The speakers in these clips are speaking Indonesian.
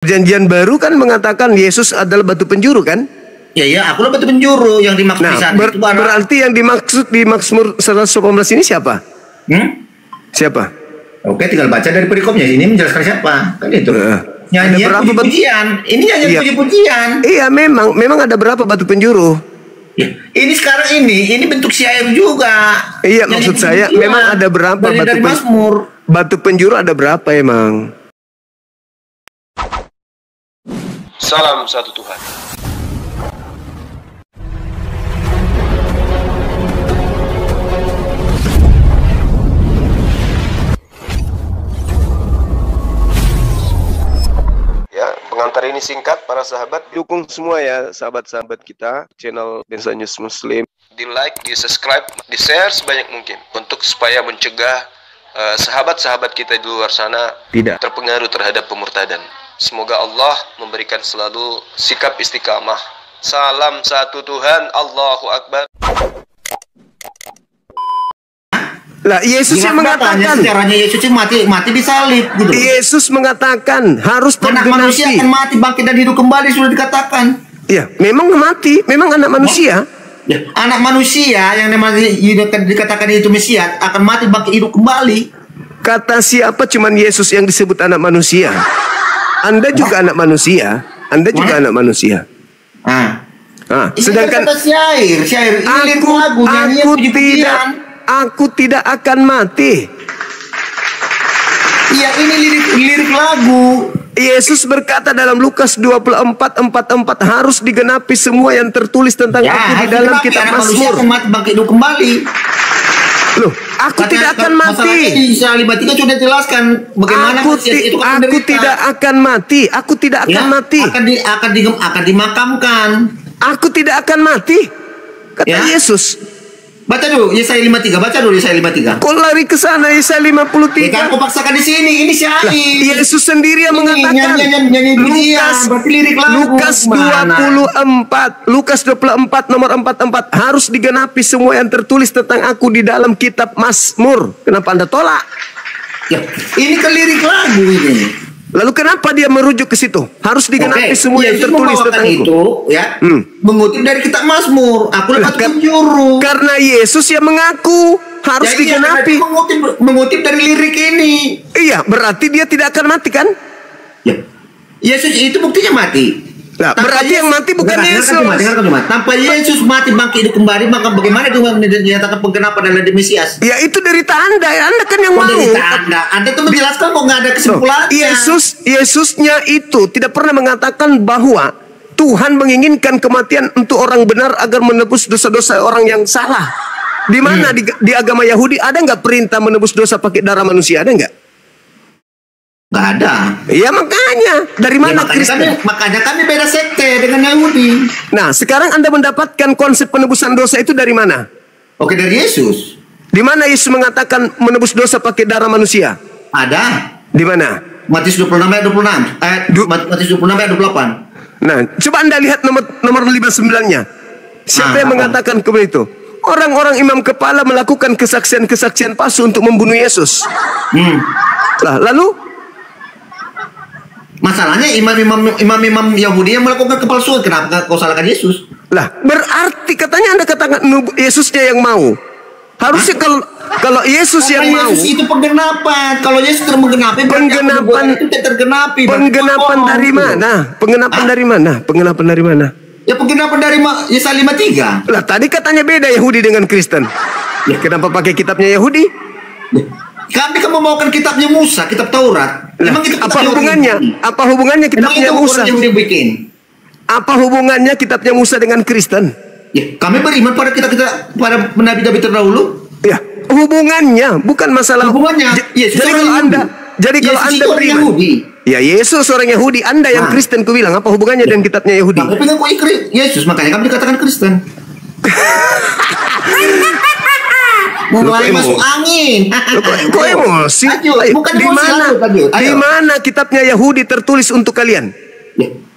Perjanjian baru kan mengatakan Yesus adalah batu penjuru kan? Ya, aku lah batu penjuru yang dimaksud di sana. Berarti yang dimaksud di Mazmur 118 ini siapa? Siapa? Oke, tinggal baca dari perikopnya. Ini menjelaskan siapa? Kan itu. Nyanyian puji-pujian. Ini nyanyian puji-pujian. Iya, memang ada berapa batu penjuru? Ya, ini sekarang ini bentuk syair juga. Iya, maksud saya memang ada berapa dari Mazmur. Batu penjuru ada berapa emang? Salam satu Tuhan. Ya, pengantar ini singkat para sahabat. Dukung semua ya sahabat-sahabat kita channel Densa News Muslim. Di like, di subscribe, di share sebanyak mungkin untuk supaya mencegah sahabat-sahabat kita di luar sana tidak terpengaruh terhadap pemurtadan. Semoga Allah memberikan selalu sikap istiqamah. Salam satu Tuhan, Allahu Akbar. Lah Yesus yang mengatakan caranya Yesus mati disalib gitu. Yesus mengatakan harus anak manusia akan mati bangkit dan hidup kembali, sudah dikatakan. Iya, memang mati, memang anak manusia. Ya, anak manusia yang dikatakan itu Mesias akan mati bangkit hidup kembali. Kata siapa? Cuman Yesus yang disebut anak manusia. Anda juga anak manusia. Anda juga anak manusia. Sedangkan syair aku tidak akan mati. Iya, ini lirik lagu. Yesus berkata dalam Lukas 24:44 harus digenapi semua yang tertulis tentang aku di dalam kitab Mazmur. Bangkit hidup kembali. Loh, aku tidak akan mati. Di Yesaya 53 sudah jelaskan bagaimana aku tidak akan mati. Aku tidak akan mati. Akan dimakamkan. Aku tidak akan mati. Kata Yesus. Baca dulu Yesaya 53, baca dulu Yesaya 53. Kok lari ke sana Yesaya 53? Aku paksakan di sini, ini syair. Yesus sendiri yang mengatakan. Lukas 24 nomor 44 harus digenapi semua yang tertulis tentang aku di dalam kitab Mazmur. Kenapa Anda tolak? Ya, ini kan lirik lagu ini. Lalu kenapa dia merujuk ke situ? Harus digenapi semua yang tertulis tentang itu, ya. Mengutip dari kitab Mazmur. Aku dapat penjuru. Karena Yesus yang mengaku harus digenapi. Mengutip dari lirik ini. Iya, berarti dia tidak akan mati kan? Ya. Yesus itu buktinya mati. Nah, berarti yang mati bukan Yesus. Tanpa Yesus mati bangkit hidup kembali, maka bagaimana dia dinyatakan penggenapan adalah Mesias? Ya itu dari Anda. Anda kan yang mau. Anda itu menjelaskan kok nggak ada kesimpulannya. Yesusnya itu tidak pernah mengatakan bahwa Tuhan menginginkan kematian untuk orang benar agar menebus dosa-dosa orang yang salah. Di mana di agama Yahudi ada nggak perintah menebus dosa pakai darah manusia? Ada nggak? Nggak ada. Iya makanya. Dari mana Kristen? Makanya kami beda sekte dengan Yahudi. Nah sekarang Anda mendapatkan konsep penebusan dosa itu dari mana? Oke, dari Yesus. Di mana Yesus mengatakan menebus dosa pakai darah manusia? Ada. Di mana? Matius 26 ayat 26. Matius 26 ayat 28. Nah, coba Anda lihat nomor 59-nya. Siapa yang mengatakan begitu? Orang-orang imam kepala melakukan kesaksian-kesaksian palsu untuk membunuh Yesus. Lah, lalu masalahnya imam-imam Yahudi yang melakukan kepalsuan, kenapa kau salahkan Yesus? Lah, berarti katanya Anda katakan Yesusnya yang mau. Harusnya kalau Yesus yang mau. Yesus itu penggenapan. Kalau Yesus menggenapi, penggenapan itu tergenapi. Penggenapan dari mana? Penggenapan dari mana? Penggenapan dari mana? Ya penggenapan dari Yesaya 53. Lah, tadi katanya beda Yahudi dengan Kristen. Ya, kenapa pakai kitabnya Yahudi? Kami kan membawakan kitabnya Musa, kitab Taurat. Emang itu apa hubungannya? Apa hubungannya kitabnya Musa? Apa hubungannya kitabnya Musa dengan Kristen? Ya, kami beriman pada pada nabi-nabi terdahulu. Ya, hubungannya bukan masalah. Hubungannya. Jadi kalau Anda beriman. Ya, Yesus orang Yahudi, Anda yang Kristen ku bilang apa hubungannya dengan kitabnya Yahudi? Tapi kan kok Yesus, makanya kami dikatakan Kristen. Mulai masuk angin. Kok emosi? Di mana kitabnya Yahudi tertulis untuk kalian?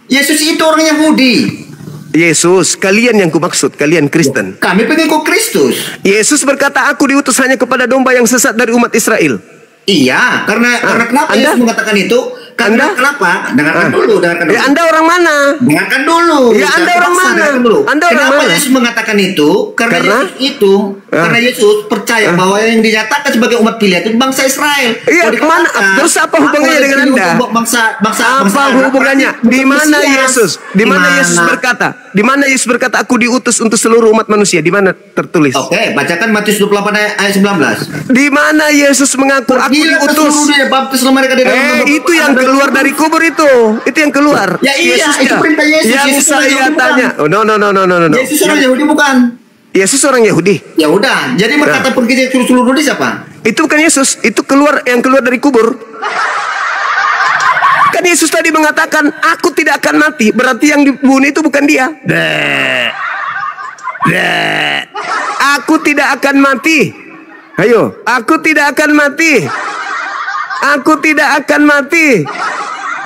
Yesus itu orang Yahudi. Yesus, kalian yang kumaksud, kalian Kristen. Kami pengikut Kristus. Yesus berkata, aku diutus hanya kepada domba yang sesat dari umat Israel. Iya, karena kenapa Yesus mengatakan itu? Karena kenapa? Dengarkan dulu. Ya Anda orang mana? Dengarkan dulu. Ya Anda orang mana? Anda orang Kenapa mana? Yesus mengatakan itu? Karena Yesus percaya bahwa yang dinyatakan sebagai umat pilihan itu bangsa Israel. Iya, kemana? Terus apa hubungannya dengan Anda? Apa hubungannya? Di mana Yesus? Di mana Yesus berkata? Di mana Yesus berkata aku diutus untuk seluruh umat manusia? Di mana tertulis? Oke, bacakan Matius 28 ayat 19. Di mana Yesus mengaku aku diutus? Itu yang keluar dari kubur itu yang keluar. Ya iya, itu perintah Yesus. Yang Yesus saya tanya. bukan. No. Yesus orang Yahudi bukan. Yesus orang Yahudi. Ya udah, jadi berkata pergi ke seluruh dunia siapa? Itu bukan Yesus, itu yang keluar dari kubur. Kan Yesus tadi mengatakan, aku tidak akan mati. Berarti yang dibunuh itu bukan dia. Aku tidak akan mati. Ayo, aku tidak akan mati. Aku tidak akan mati.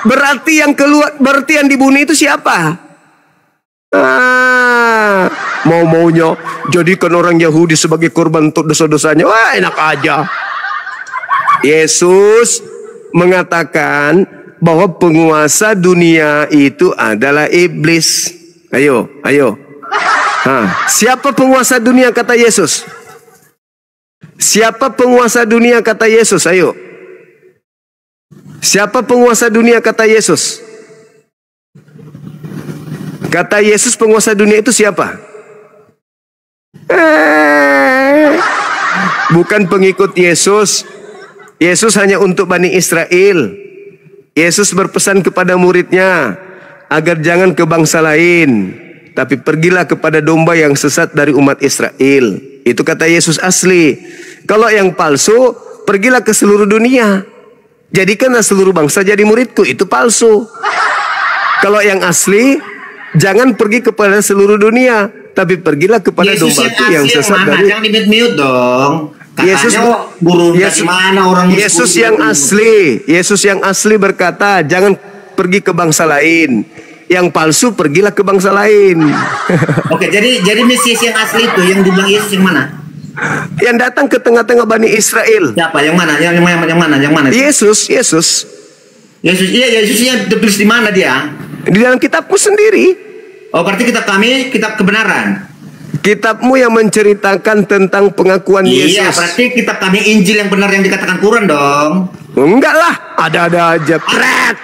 Berarti yang keluar, berarti yang dibunuh itu siapa? Mau-maunya jadikan orang Yahudi sebagai korban untuk dosa-dosanya. Wah, enak aja. Yesus mengatakan bahwa penguasa dunia itu adalah iblis. Ayo. Siapa penguasa dunia kata Yesus? Siapa penguasa dunia kata Yesus? Ayo. Siapa penguasa dunia kata Yesus? Kata Yesus penguasa dunia itu siapa? Bukan pengikut Yesus. Yesus hanya untuk Bani Israel. Yesus berpesan kepada muridnya agar jangan ke bangsa lain, tapi pergilah kepada domba yang sesat dari umat Israel. Itu kata Yesus asli. Kalau yang palsu, pergilah ke seluruh dunia, jadikanlah seluruh bangsa jadi muridku. Itu palsu. Kalau yang asli, jangan pergi kepada seluruh dunia, tapi pergilah kepada dombaku yang sesat dari. Jangan di-mute dong. Yesus yang asli. Yesus yang asli berkata, jangan pergi ke bangsa lain. Yang palsu pergilah ke bangsa lain. Oke, jadi Mesias yang asli itu yang dibilang Yesus yang mana? Yang datang ke tengah-tengah Bani Israel. Siapa? Yang mana? Yang mana? Yesus. Iya, Yesusnya tertulis di mana dia? Di dalam kitabku sendiri. Oh, berarti kitab kami, kitab kebenaran. Kitabmu yang menceritakan tentang pengakuan Yesus. Iya, berarti kitab kami Injil yang benar yang dikatakan Quran dong. Enggak lah, ada aja. Pret.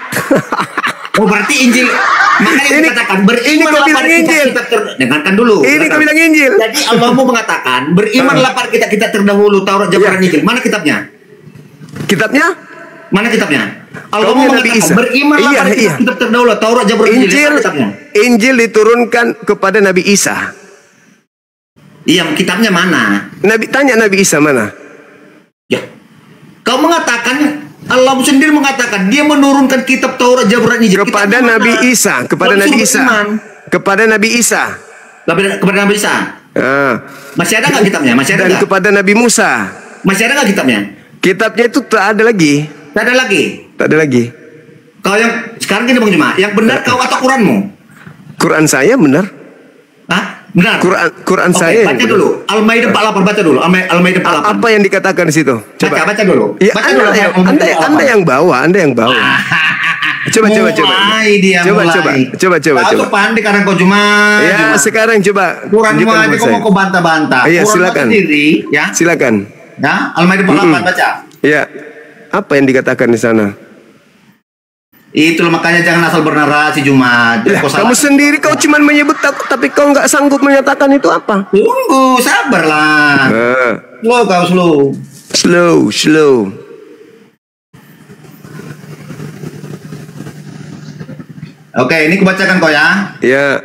Oh, berarti Injil. Makanya ini dikatakan berimanlah pada kita dengarkan dulu. Ini kau bilang Injil. Jadi Allahmu mengatakan berimanlah pada kita terdahulu Taurat, Zabur, Injil. Mana kitabnya? Kitabnya? Mana kitabnya? Allahmu mengatakan berimanlah pada kitab terdahulu Taurat, Zabur, Injil. Injil diturunkan kepada Nabi Isa. Iya, kitabnya mana? Tanya Nabi Isa mana? Ya, kau mengatakan Allah sendiri mengatakan dia menurunkan kitab Taurat, Zabur, Injil kepada Nabi Isa, kepada Nabi Isa. Masih ada nggak kitabnya? Masih ada. Dan kepada Nabi Musa. Masih ada nggak kitabnya? Kitabnya itu tak ada lagi. Tak ada lagi. Kau yang sekarang gini Bang Juma, yang benar kau atau Quranmu? Quran saya benar. Hah? Benar. Quran saya. Baca dulu. Al-Maidah 48 baca dulu. Al-Maidah 48. Apa yang dikatakan di situ? Coba. Baca dulu. Ya, Anda yang bawa. Coba. Kau pandai karena kau cuma. Ya, sekarang coba. Quran cuma aja kau mau bantah-bantah. Iya, silakan. Sendiri, ya. Silakan. Ya, Al-Maidah 48 baca. Ya. Apa yang dikatakan di sana? Itulah makanya jangan asal bernarasi Jumat. Kamu sendiri kau cuma menyebut tapi kau nggak sanggup menyatakan itu apa? Tunggu, sabarlah. Slow. Oke, ini kubacakan kau ya. Ya.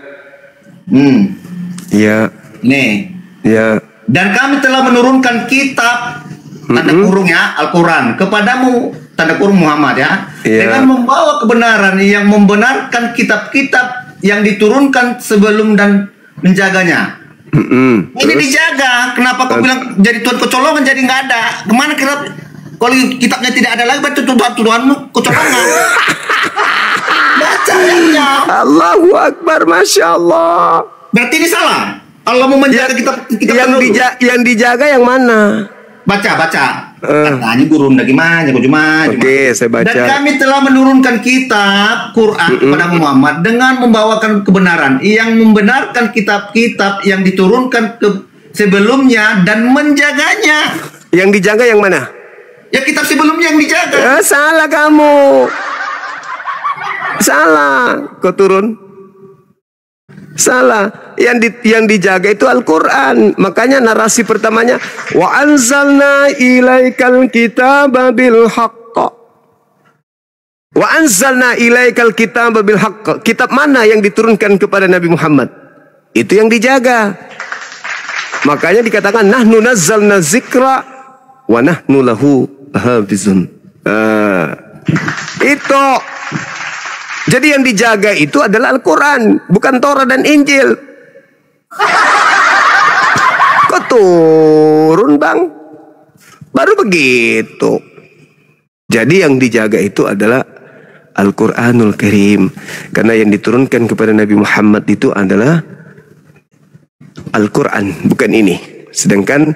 Ya. Nih. Ya. Dan kami telah menurunkan kitab tanda kurung ya Al-Quran kepadamu tanda kurung Muhammad ya, dengan membawa kebenaran yang membenarkan kitab-kitab yang diturunkan sebelum dan menjaganya. Ini dijaga. Kenapa kau bilang jadi tuan kecolongan jadi nggak ada? Kemana kitab? Kalau kitabnya tidak ada lagi berarti tuduhanmu kecolongan. Baca ya. Allahu Akbar, Masya Allah. Berarti ini salah. Allah mau menjaga kitab yang dijaga yang mana? Baca. Katanya guru gimana kok cuma. Oke, saya baca. Dan kami telah menurunkan kitab Quran kepada Muhammad dengan membawakan kebenaran yang membenarkan kitab-kitab yang diturunkan sebelumnya dan menjaganya. Yang dijaga yang mana? Ya kitab sebelumnya yang dijaga. Salah kamu. Salah. Kau turun. Salah. Yang dijaga itu Al-Quran. Makanya narasi pertamanya, wa anzalna ilaikal kitaba bil haqq. Wa anzalna ilaikal kitaba bil haqq. Kitab mana yang diturunkan kepada Nabi Muhammad? Itu yang dijaga. Makanya dikatakan nahnu nazzalna zikra wa nahnu lahu hafizun. Itu. Jadi yang dijaga itu adalah Al-Quran, bukan Torah dan Injil. Kok turun bang? Baru begitu. Jadi yang dijaga itu adalah Al-Quranul Karim. Karena yang diturunkan kepada Nabi Muhammad itu adalah Al-Quran, bukan ini. Sedangkan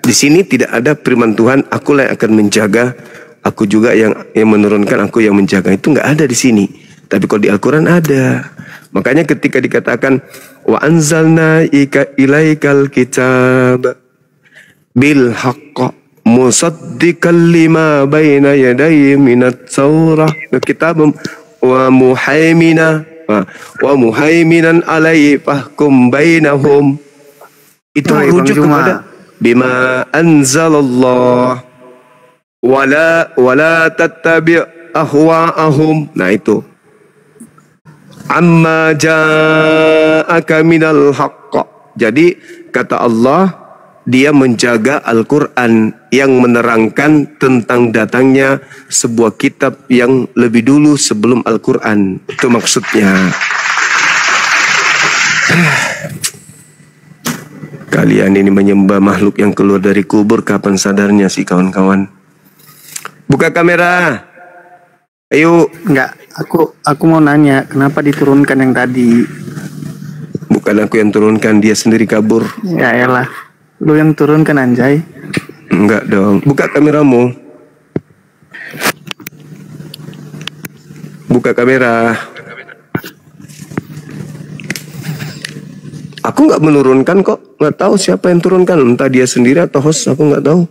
di sini tidak ada firman Tuhan, akulah yang akan menjaga, aku juga yang menurunkan, aku yang menjaga. Itu nggak ada di sini. Tapi kalau di Al-Quran ada. Makanya ketika dikatakan wa anzalna ilaikal kitab bil haqq musaddiqan lima baina yadayhi minat taurah kitabum wa muhaiminan alaihi fahkum bainahum. Itu merujuk kepada bima anzalallah wala tattabi' ahwa'ahum. Nah itu amma ja'aka minal haqq. Jadi kata Allah, dia menjaga Al-Quran yang menerangkan tentang datangnya sebuah kitab yang lebih dulu sebelum Al-Quran. Itu maksudnya. Kalian ini menyembah makhluk yang keluar dari kubur, kapan sadarnya sih kawan-kawan? Buka kamera. Ayo. Enggak, aku mau nanya, kenapa diturunkan yang tadi? Bukan aku yang turunkan, dia sendiri kabur. Ya elah, lu yang turunkan anjay. Enggak dong, buka kameramu. Buka kamera. Aku nggak menurunkan kok, nggak tahu siapa yang turunkan, entah dia sendiri atau host, aku nggak tahu.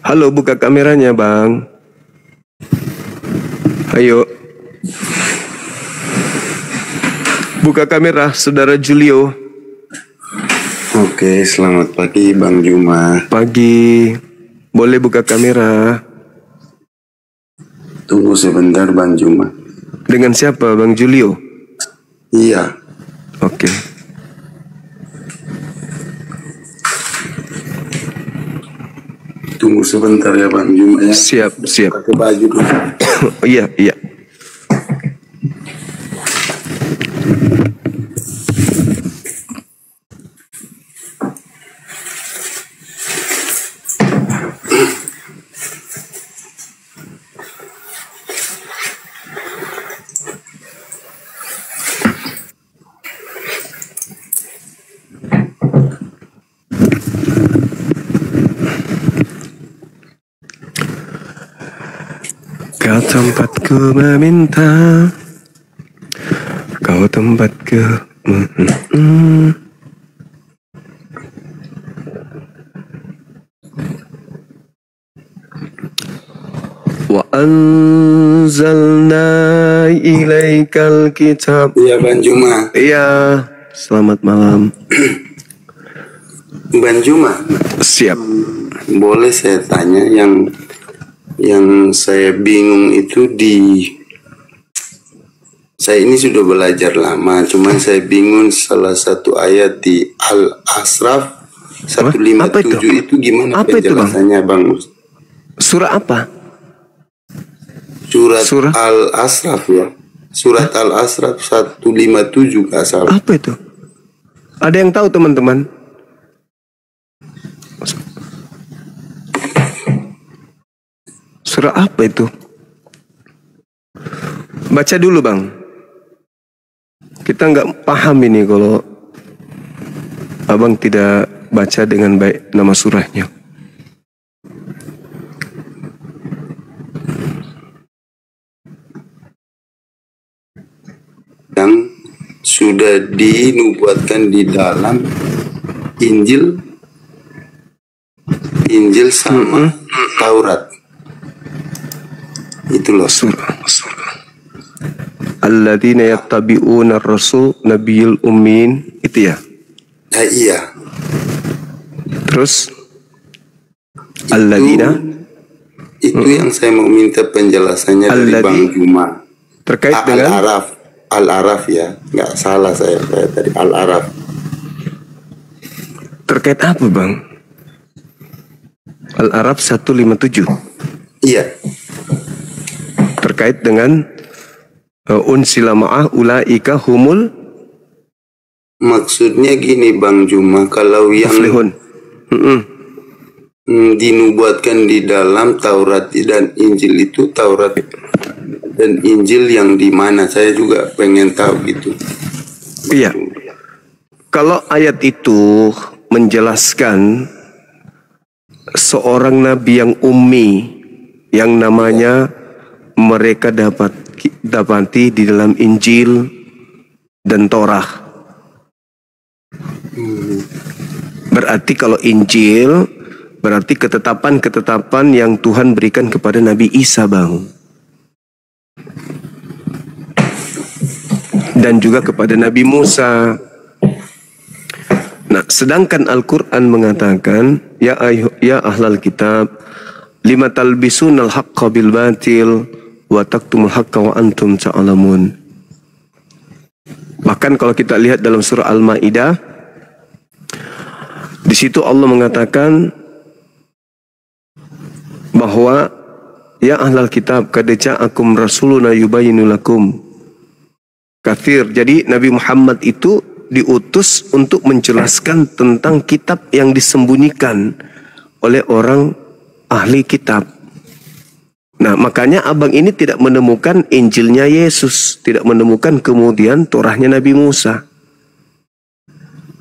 Halo, buka kameranya bang. Ayo. Buka kamera, saudara Julio. Oke, selamat pagi Bang Juma. Pagi. Boleh buka kamera. Tunggu sebentar Bang Juma. Dengan siapa, Bang Julio? Iya. Oke. Tunggu sebentar ya Bang Juma ya. Siap, siap. Pakai baju dulu. Iya, iya. Kau tempatku meminta, kau tempatku wa anzalna ilaikal kitab. Iya Bang Juma. Iya, selamat malam. Bang Juma. Siap. Boleh saya tanya, yang saya bingung itu saya ini sudah belajar lama, cuman saya bingung salah satu ayat di Al-Asraf 157 itu gimana apa penjelasannya itu, Bang? Surah apa? Surat Al-Asraf ya. Surat Al-Asraf 157 nggak salah. Apa itu? Ada yang tahu teman-teman? Surah apa itu? Baca dulu bang. Kita kita nggak paham ini kalau abang tidak baca dengan baik nama surahnya. Yang sudah dinubuatkan di dalam Injil sama Taurat. Itu loh surah. Alladzina yattabi'una ar-rasul nabiyul ummin, itu ya? Iya. Terus alladzina itu yang saya mau minta penjelasannya dari Bang Juma. Terkait dengan Al-Araf ya, nggak salah saya tadi Al-Araf. Terkait apa Bang? Al-Araf 157. Iya. Terkait dengan unsila ma'ah ulaika humul, maksudnya gini Bang Juma, kalau yang dinubuatkan di dalam Taurat dan Injil itu, Taurat dan Injil yang di mana, saya juga pengen tahu gitu. Iya. Kalau ayat itu menjelaskan seorang nabi yang ummi yang namanya mereka dapati di dalam Injil dan Torah. Berarti kalau Injil berarti ketetapan-ketetapan yang Tuhan berikan kepada Nabi Isa, Bang. Dan juga kepada Nabi Musa. Nah, sedangkan Al-Quran mengatakan, ya ahlal kitab, lima talbisunal haqqa bil batil wa taktumul haqqa wa antum ta'lamun. Bahkan kalau kita lihat dalam surah Al-Maidah, di situ Allah mengatakan bahwa ya ahlal kitab qad ja'akum rasuluna yubayyinu lakum katsir. Jadi Nabi Muhammad itu diutus untuk menjelaskan tentang kitab yang disembunyikan oleh orang ahli kitab. Nah, makanya abang ini tidak menemukan Injilnya Yesus, tidak menemukan kemudian Torahnya Nabi Musa.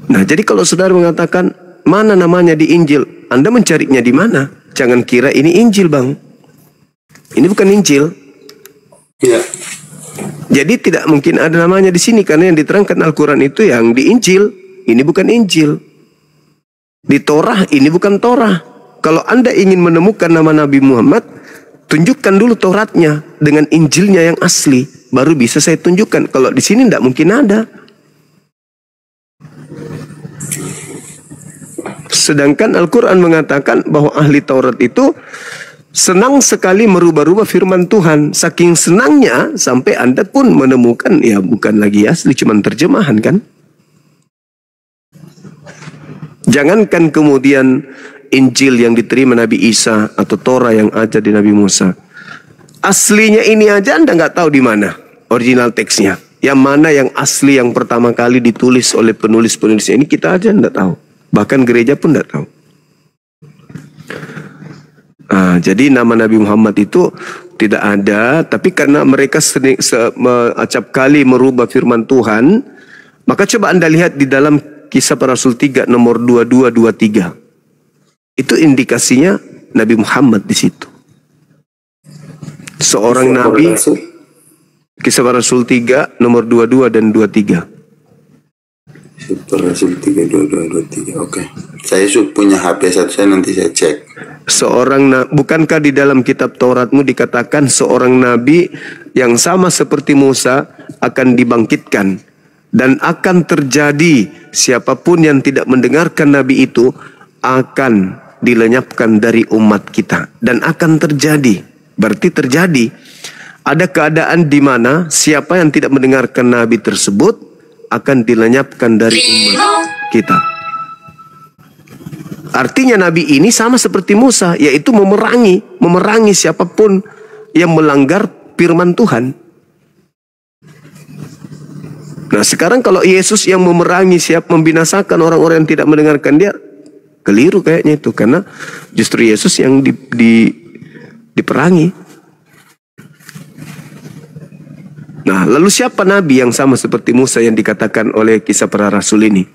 Nah, jadi kalau saudara mengatakan mana namanya di Injil, Anda mencarinya di mana? Jangan kira ini Injil, Bang. Ini bukan Injil. Ya. Jadi tidak mungkin ada namanya di sini karena yang diterangkan Al-Quran itu yang di Injil. Ini bukan Injil. Di Torah ini bukan Torah. Kalau Anda ingin menemukan nama Nabi Muhammad, tunjukkan dulu Tauratnya dengan Injilnya yang asli, baru bisa saya tunjukkan. Kalau di sini tidak mungkin ada. Sedangkan Al-Quran mengatakan bahwa ahli Taurat itu senang sekali merubah-rubah firman Tuhan. Saking senangnya sampai Anda pun menemukan ya bukan lagi asli, cuman terjemahan kan. Jangankan kemudian Injil yang diterima Nabi Isa atau Torah yang ada di Nabi Musa. Aslinya ini aja Anda nggak tahu di mana original teksnya. Yang mana yang asli yang pertama kali ditulis oleh penulis-penulis ini kita aja nggak tahu. Bahkan gereja pun nggak tahu. Jadi nama Nabi Muhammad itu tidak ada, tapi karena mereka acap kali merubah firman Tuhan, maka coba Anda lihat di dalam Kisah Para Rasul 3 nomor 2223. Itu indikasinya Nabi Muhammad di situ. Seorang nabi. Kisah Para Rasul 3 nomor 22 dan 23. Kisah Para Rasul 3 22 23. Oke. Saya punya HP satu, saya nanti saya cek. Bukankah di dalam kitab Tauratmu dikatakan seorang nabi yang sama seperti Musa akan dibangkitkan dan akan terjadi siapapun yang tidak mendengarkan nabi itu akan dilenyapkan dari umat kita. Dan akan terjadi, berarti terjadi. Ada keadaan di mana siapa yang tidak mendengarkan nabi tersebut akan dilenyapkan dari umat kita. Artinya nabi ini sama seperti Musa, yaitu memerangi siapapun yang melanggar firman Tuhan. Nah, sekarang kalau Yesus yang memerangi membinasakan orang-orang yang tidak mendengarkan dia, keliru kayaknya itu, karena justru Yesus yang diperangi. Nah, lalu siapa nabi yang sama seperti Musa yang dikatakan oleh kisah para rasul ini?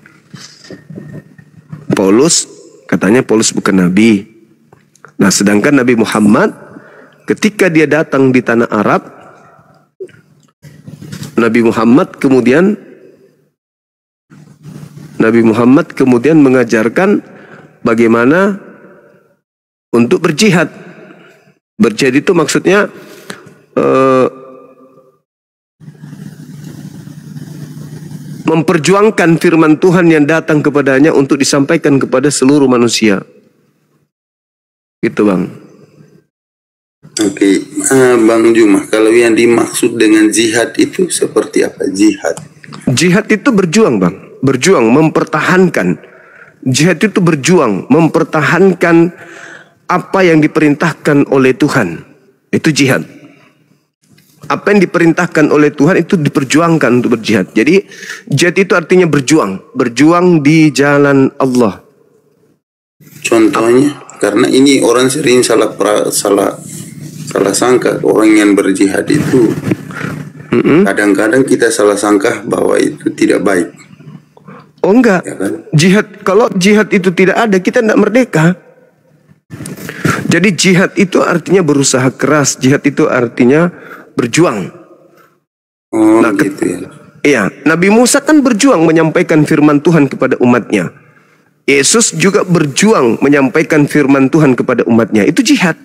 Paulus, katanya Paulus bukan nabi. Nah, sedangkan Nabi Muhammad ketika dia datang di tanah Arab, Nabi Muhammad kemudian mengajarkan bagaimana untuk berjihad. Berjihad itu maksudnya memperjuangkan firman Tuhan yang datang kepadanya untuk disampaikan kepada seluruh manusia. Gitu, Bang. Oke, Bang Juma, kalau yang dimaksud dengan jihad itu seperti apa jihad? Jihad itu berjuang, Bang. Berjuang, mempertahankan. Jihad itu berjuang, mempertahankan apa yang diperintahkan oleh Tuhan. Itu jihad. Apa yang diperintahkan oleh Tuhan itu diperjuangkan untuk berjihad. Jadi jihad itu artinya berjuang, berjuang di jalan Allah. Contohnya, karena ini orang sering salah sangka orang yang berjihad itu. Kadang-kadang kita salah sangka bahwa itu tidak baik. Oh enggak, ya kan? Jihad, kalau jihad itu tidak ada, kita tidak merdeka. Jadi jihad itu artinya berusaha keras, jihad itu artinya berjuang. Oh, nah, gitu ya. Iya, Nabi Musa kan berjuang menyampaikan firman Tuhan kepada umatnya. Yesus juga berjuang menyampaikan firman Tuhan kepada umatnya. Itu jihad.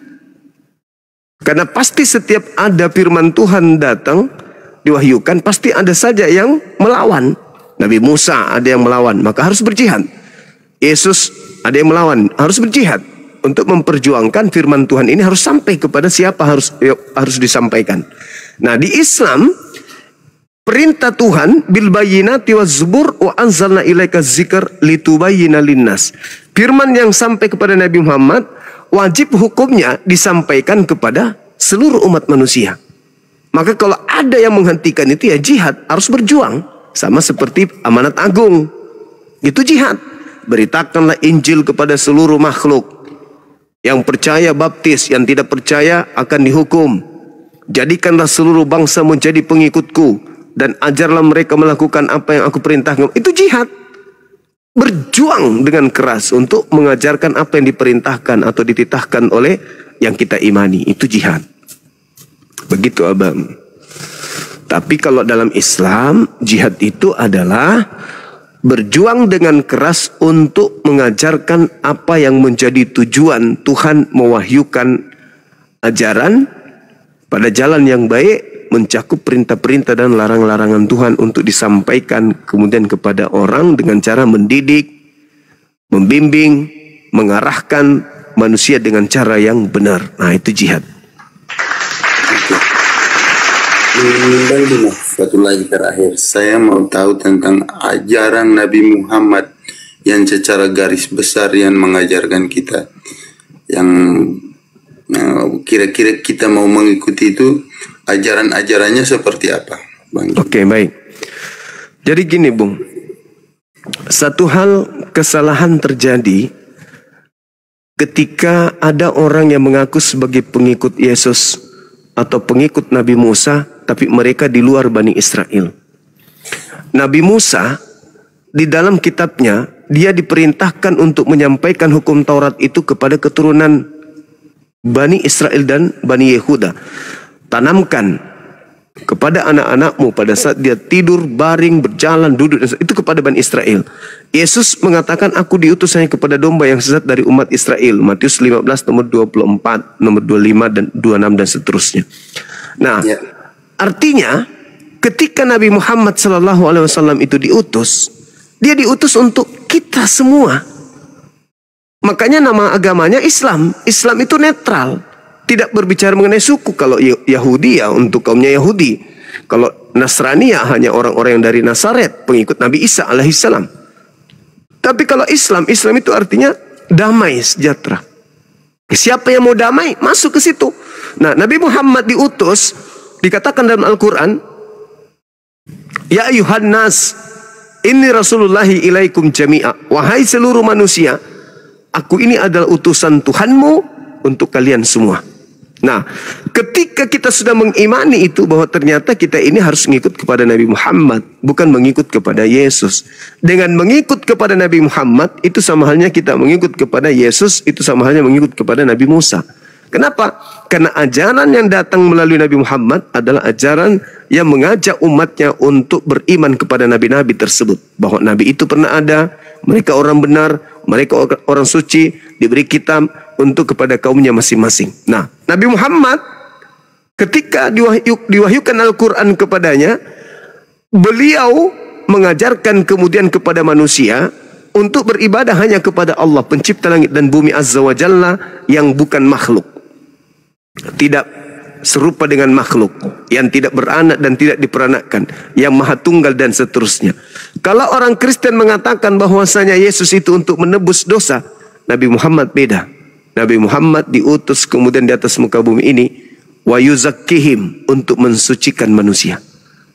Karena pasti setiap ada firman Tuhan datang, diwahyukan, pasti ada saja yang melawan. Nabi Musa ada yang melawan, maka harus berjihad. Yesus ada yang melawan, harus berjihad. Untuk memperjuangkan firman Tuhan ini harus sampai kepada siapa harus disampaikan. Nah, di Islam perintah Tuhan bil bayyinati waz zubur wa anzalna ilaika dzikr litubayyina linnas. Firman yang sampai kepada Nabi Muhammad wajib hukumnya disampaikan kepada seluruh umat manusia. Maka kalau ada yang menghentikan itu ya jihad, harus berjuang. Sama seperti amanat agung. Itu jihad. Beritakanlah Injil kepada seluruh makhluk. Yang percaya baptis, yang tidak percaya akan dihukum. Jadikanlah seluruh bangsa menjadi pengikutku dan ajarlah mereka melakukan apa yang aku perintahkan. Itu jihad. Berjuang dengan keras untuk mengajarkan apa yang diperintahkan atau dititahkan oleh yang kita imani. Itu jihad. Begitu, Abang. Tapi kalau dalam Islam, jihad itu adalah berjuang dengan keras untuk mengajarkan apa yang menjadi tujuan Tuhan mewahyukan ajaran pada jalan yang baik, mencakup perintah-perintah dan larang-larangan Tuhan untuk disampaikan kemudian kepada orang dengan cara mendidik, membimbing, mengarahkan manusia dengan cara yang benar. Nah, itu jihad. Bang Juma, satu lagi terakhir, saya mau tahu tentang ajaran Nabi Muhammad yang secara garis besar yang mengajarkan kita, yang kira-kira kita mau mengikuti itu, ajaran-ajarannya seperti apa, Bang? Oke, baik. Jadi gini, Bung, satu hal kesalahan terjadi ketika ada orang yang mengaku sebagai pengikut Yesus atau pengikut Nabi Musa, tapi mereka di luar Bani Israel. Nabi Musa di dalam kitabnya, dia diperintahkan untuk menyampaikan hukum Taurat itu kepada keturunan Bani Israel dan Bani Yehuda. Tanamkan kepada anak-anakmu pada saat dia tidur, baring, berjalan, duduk, itu kepada Bani Israel. Yesus mengatakan, aku diutus hanya kepada domba yang sesat dari umat Israel. Matius 15 nomor 24, nomor 25 dan 26 dan seterusnya. Nah, artinya ketika Nabi Muhammad SAW itu diutus, dia diutus untuk kita semua. Makanya nama agamanya Islam. Islam itu netral, tidak berbicara mengenai suku. Kalau Yahudi ya untuk kaumnya Yahudi. Kalau Nasrani ya hanya orang-orang yang dari Nazaret, pengikut Nabi Isa alaihissalam. Tapi kalau Islam, Islam itu artinya damai, sejahtera. Siapa yang mau damai, masuk ke situ. Nah, Nabi Muhammad diutus, dikatakan dalam Al-Quran, ya ayuhan nas, inni rasulullahi ilaikum jami'a. Wahai seluruh manusia, aku ini adalah utusan Tuhanmu untuk kalian semua. Nah, ketika Ketika kita sudah mengimani itu bahwa ternyata kita ini harus mengikut kepada Nabi Muhammad, bukan mengikut kepada Yesus. Dengan mengikut kepada Nabi Muhammad itu sama halnya kita mengikut kepada Yesus, itu sama halnya mengikut kepada Nabi Musa. Kenapa? Karena ajaran yang datang melalui Nabi Muhammad adalah ajaran yang mengajak umatnya untuk beriman kepada nabi-nabi tersebut. Bahwa nabi itu pernah ada, mereka orang benar, mereka orang suci, diberi kitab untuk kepada kaumnya masing-masing. Nah, Nabi Muhammad ketika diwahyukan Al-Quran kepadanya, beliau mengajarkan kemudian kepada manusia untuk beribadah hanya kepada Allah, pencipta langit dan bumi Azza wa Jalla, yang bukan makhluk. Tidak serupa dengan makhluk, yang tidak beranak dan tidak diperanakkan, yang maha tunggal dan seterusnya. Kalau orang Kristen mengatakan bahwasanya Yesus itu untuk menebus dosa, Nabi Muhammad beda. Nabi Muhammad diutus kemudian di atas muka bumi ini wa yuzakkihim, untuk mensucikan manusia.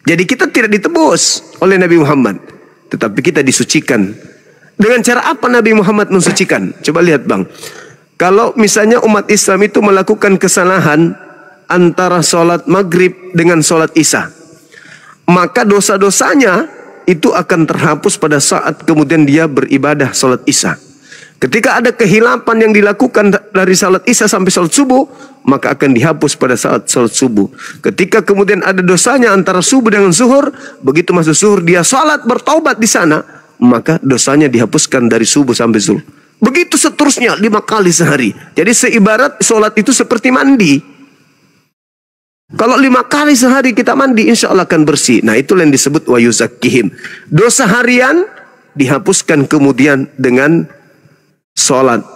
Jadi kita tidak ditebus oleh Nabi Muhammad, tetapi kita disucikan. Dengan cara apa Nabi Muhammad mensucikan? Coba lihat bang. Kalau misalnya umat Islam itu melakukan kesalahan antara sholat maghrib dengan sholat isya, maka dosa-dosanya itu akan terhapus pada saat kemudian dia beribadah sholat isya. Ketika ada kehilapan yang dilakukan dari sholat isya sampai sholat subuh, maka akan dihapus pada saat sholat subuh. Ketika kemudian ada dosanya antara subuh dengan zuhur, begitu masuk zuhur dia sholat bertaubat di sana, maka dosanya dihapuskan dari subuh sampai zuhur. Begitu seterusnya 5 kali sehari. Jadi seibarat sholat itu seperti mandi. Kalau 5 kali sehari kita mandi, insya Allah akan bersih. Nah, itulah yang disebut wa yuzakkihim. Dosa harian dihapuskan kemudian dengan sholat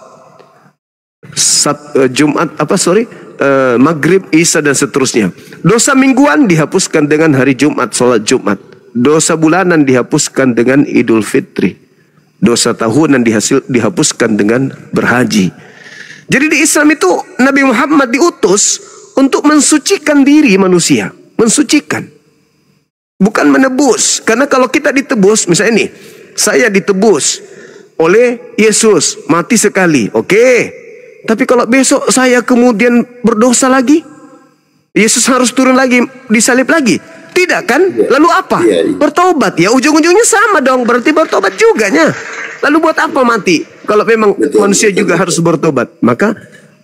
maghrib, isya dan seterusnya. Dosa mingguan dihapuskan dengan hari Jumat, sholat Jumat. Dosa bulanan dihapuskan dengan Idul Fitri. Dosa tahunan dihapuskan dengan berhaji. Jadi di Islam itu Nabi Muhammad diutus untuk mensucikan diri manusia. Mensucikan. Bukan menebus. Karena kalau kita ditebus, misalnya ini, saya ditebus oleh Yesus, mati sekali. Oke. Tapi kalau besok saya kemudian berdosa lagi, Yesus harus turun lagi, disalib lagi. Tidak kan? Lalu apa? Bertobat. Ya ujung-ujungnya sama dong. Berarti bertobat juga nya. Lalu buat apa mati? Kalau memang manusia juga harus bertobat. Maka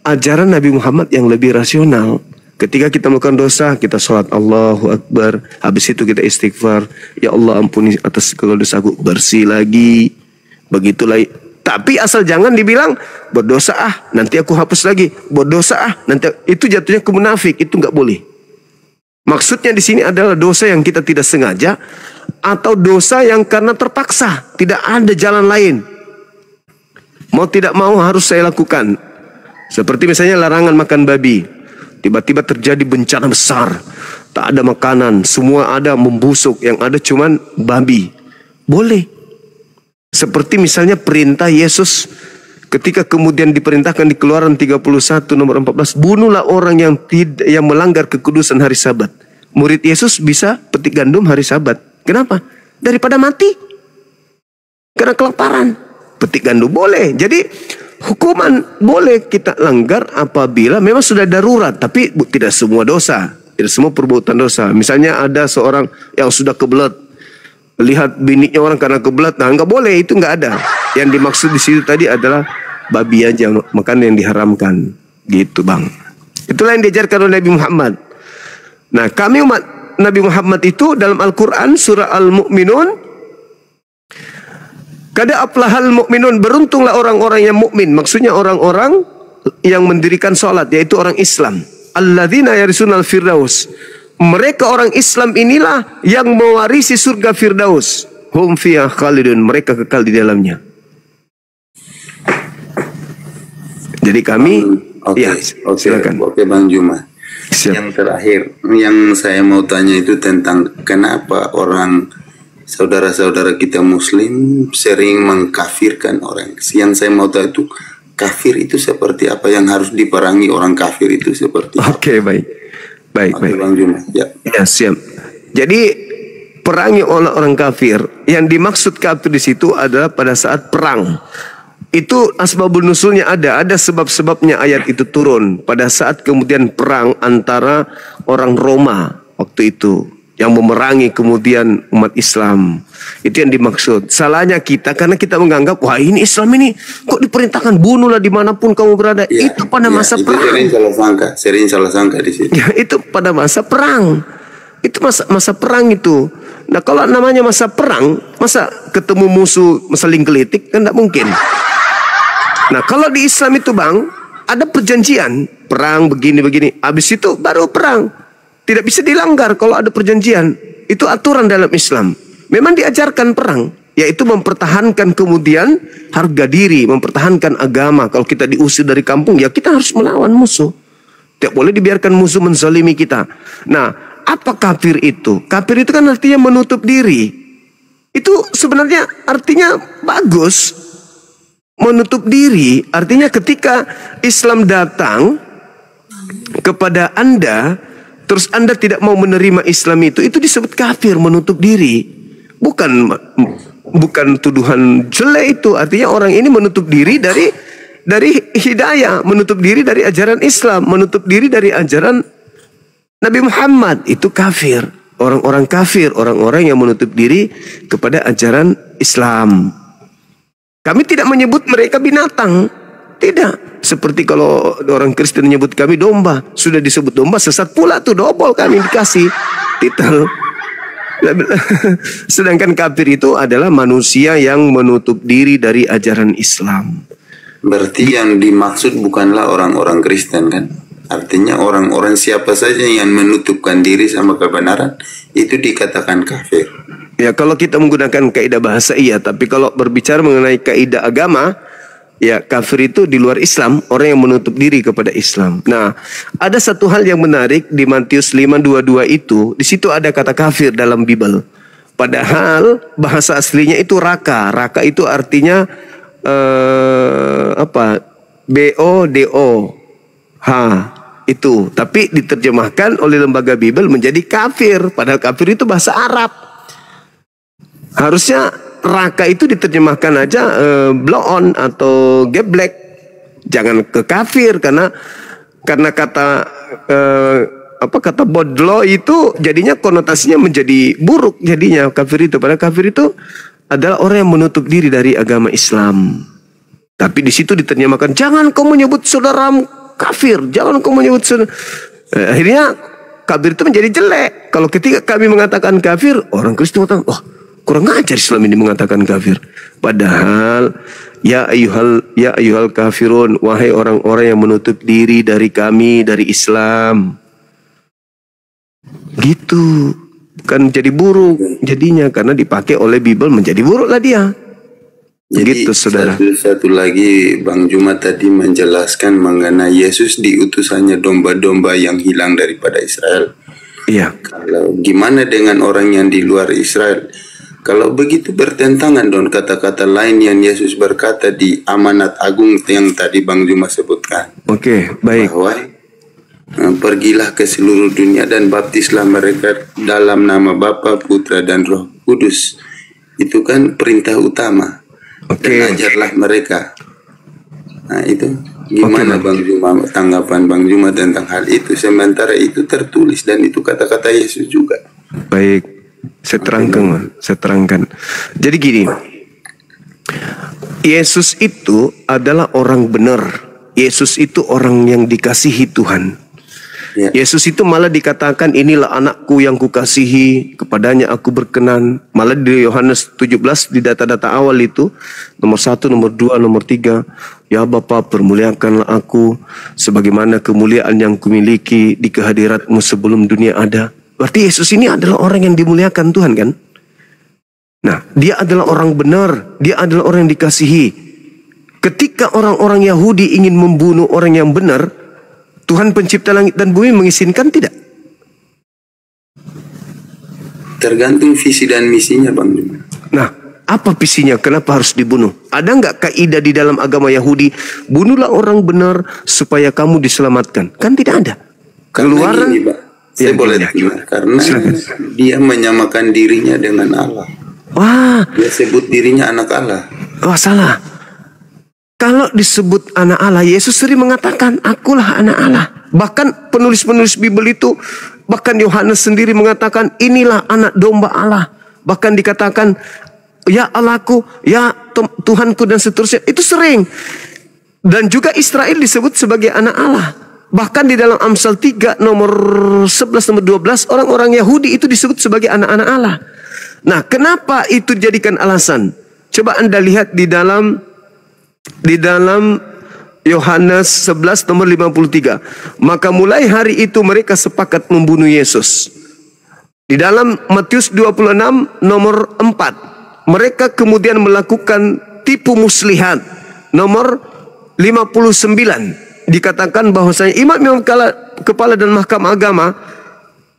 ajaran Nabi Muhammad yang lebih rasional. Ketika kita melakukan dosa, kita sholat Allahu Akbar. Habis itu kita istighfar. Ya Allah ampuni atas segala dosaku. Bersih lagi. Begitulah. Tapi asal jangan dibilang berdosa nanti aku hapus lagi. Berdosa nanti. Itu jatuhnya ke munafik. Itu nggak boleh. Maksudnya di sini adalah dosa yang kita tidak sengaja atau dosa yang karena terpaksa, tidak ada jalan lain. Mau tidak mau harus saya lakukan. Seperti misalnya larangan makan babi. Tiba-tiba terjadi bencana besar. Tak ada makanan, semua ada membusuk, yang ada cuman babi. Boleh. Seperti misalnya perintah Yesus ketika kemudian diperintahkan di Keluaran 31 nomor 14, bunuhlah orang yang melanggar kekudusan hari Sabat. Murid Yesus bisa petik gandum hari Sabat. Kenapa? Daripada mati. Karena kelaparan. Petik gandum boleh. Jadi hukuman boleh kita langgar apabila memang sudah darurat, tapi tidak semua dosa, tidak semua perbuatan dosa. Misalnya ada seorang yang sudah kebelet, lihat bininya orang karena kebelet, nah nggak boleh, itu nggak ada. Yang dimaksud di situ tadi adalah babi aja, makan yang diharamkan, gitu bang. Itulah yang diajarkan oleh Nabi Muhammad. Nah, kami umat Nabi Muhammad itu dalam Al-Quran surah Al-Mu'minun, kada aflahal mu'minun, beruntunglah orang-orang yang mukmin. Maksudnya orang-orang yang mendirikan sholat, yaitu orang Islam. Alladzina yarisunal firdaus. Mereka orang Islam inilah yang mewarisi surga Firdaus. Hum fiha khalidun, mereka kekal di dalamnya. Jadi kami, silakan. Oke Bang Juma. Siap. Yang terakhir, yang saya mau tanya itu tentang kenapa orang saudara-saudara kita Muslim sering mengkafirkan orang. Yang saya mau tahu itu kafir itu seperti apa, yang harus diperangi orang kafir itu seperti apa? Oke, baik. Baik. Bang Juma. Ya, siap. Jadi perangi oleh orang kafir. Yang dimaksud kafir di situ adalah pada saat perang. Itu asbabun nusulnya ada sebab-sebabnya ayat itu turun pada saat kemudian perang antara orang Roma waktu itu yang memerangi kemudian umat Islam. Itu yang dimaksud. Salahnya kita karena kita menganggap wah ini Islam ini kok diperintahkan bunuhlah dimanapun kamu berada. Ya, itu pada masa itu perang. Sering salah sangka di situ. Ya, itu pada masa perang. Itu masa perang itu. Nah kalau namanya masa perang, masa ketemu musuh saling gelitik kan tidak mungkin. Nah kalau di Islam itu bang, ada perjanjian perang begini-begini, habis itu baru perang. Tidak bisa dilanggar kalau ada perjanjian. Itu aturan dalam Islam. Memang diajarkan perang, yaitu mempertahankan kemudian harga diri, mempertahankan agama. Kalau kita diusir dari kampung, ya kita harus melawan musuh. Tidak boleh dibiarkan musuh menzalimi kita. Nah, apa kafir itu? Kafir itu kan artinya menutup diri. Itu sebenarnya artinya bagus. Menutup diri artinya ketika Islam datang kepada Anda, terus Anda tidak mau menerima Islam itu disebut kafir, menutup diri. Bukan tuduhan jelek itu. Artinya orang ini menutup diri dari hidayah, menutup diri dari ajaran Islam, menutup diri dari ajaran Nabi Muhammad. Itu kafir. Orang-orang kafir, orang-orang yang menutup diri kepada ajaran Islam. Kami tidak menyebut mereka binatang. Tidak. Seperti kalau orang Kristen menyebut kami domba. Sudah disebut domba, sesat pula tuh, dobol kami dikasih titel. Sedangkan kafir itu adalah manusia yang menutup diri dari ajaran Islam. Berarti yang dimaksud bukanlah orang-orang Kristen kan? Artinya orang-orang siapa saja yang menutupkan diri sama kebenaran itu dikatakan kafir. Ya kalau kita menggunakan kaidah bahasa iya, tapi kalau berbicara mengenai kaidah agama, ya kafir itu di luar Islam, orang yang menutup diri kepada Islam. Nah, ada satu hal yang menarik di Matius 5:22 itu, di situ ada kata kafir dalam Bible. Padahal bahasa aslinya itu raka. Raka itu artinya BODO. Itu. Tapi diterjemahkan oleh lembaga Bible menjadi kafir. Padahal kafir itu bahasa Arab. Harusnya raka itu diterjemahkan aja blow on atau geblek. Jangan ke kafir karena kata kata bodlo itu jadinya konotasinya menjadi buruk jadinya kafir itu. Padahal kafir itu adalah orang yang menutup diri dari agama Islam. Tapi di situ diterjemahkan jangan kau menyebut saudaramu kafir, jangan kau menyebut saudara. Akhirnya kafir itu menjadi jelek. Kalau ketika kami mengatakan kafir, orang Kristen mengatakan, oh kurang ajar Islam ini mengatakan kafir. Padahal ya ayyuhal kafirun, wahai orang-orang yang menutup diri dari kami, dari Islam. Gitu. Bukan jadi buruk jadinya karena dipakai oleh Bible menjadi buruk lah dia. Jadi gitu, saudara. Satu lagi Bang Juma tadi menjelaskan mengenai Yesus diutusannya domba-domba yang hilang daripada Israel. Iya. Kalau gimana dengan orang yang di luar Israel? Kalau begitu bertentangan dengan kata-kata lain yang Yesus berkata di amanat agung yang tadi Bang Juma sebutkan. Oke, baik. Bahwa pergilah ke seluruh dunia dan baptislah mereka dalam nama Bapa, Putra dan Roh Kudus. Itu kan perintah utama. Dan ajarlah mereka. Nah itu gimana Bang Juma, tanggapan Bang Juma tentang hal itu? Sementara itu tertulis dan itu kata-kata Yesus juga. Baik. Saya terangkan. Jadi gini, Yesus itu adalah orang benar. Yesus itu orang yang dikasihi Tuhan. Ya. Yesus itu malah dikatakan inilah anakku yang kukasihi, kepadanya aku berkenan. Malah di Yohanes 17 di data-data awal itu nomor 1, nomor 2, nomor 3, ya Bapa permuliakanlah aku sebagaimana kemuliaan yang kumiliki di kehadiratmu sebelum dunia ada. Berarti Yesus ini adalah orang yang dimuliakan Tuhan kan? Nah, dia adalah orang benar, dia adalah orang yang dikasihi. Ketika orang-orang Yahudi ingin membunuh orang yang benar, Tuhan pencipta langit dan bumi mengizinkan tidak? Tergantung visi dan misinya Bang Juma. Nah, apa visinya? Kenapa harus dibunuh? Ada nggak kaidah di dalam agama Yahudi? Bunuhlah orang benar supaya kamu diselamatkan. Kan tidak ada. Keluaran. Gini, Pak. Saya boleh dengar karena dia menyamakan dirinya dengan Allah. Wah. Dia sebut dirinya anak Allah. Wah, salah. Kalau disebut anak Allah, Yesus sering mengatakan, akulah anak Allah. Bahkan penulis-penulis Bible itu, bahkan Yohanes sendiri mengatakan, inilah anak domba Allah. Bahkan dikatakan, ya Allahku, ya Tuhanku, dan seterusnya. Itu sering. Dan juga Israel disebut sebagai anak Allah. Bahkan di dalam Amsal 3 nomor 11 nomor 12, orang-orang Yahudi itu disebut sebagai anak-anak Allah. Nah, kenapa itu dijadikan alasan? Coba Anda lihat di dalam Yohanes 11 nomor 53. Maka mulai hari itu mereka sepakat membunuh Yesus. Di dalam Matius 26 nomor 4. Mereka kemudian melakukan tipu muslihat. Nomor 59. Dikatakan bahwasanya imam-imam kepala dan mahkamah agama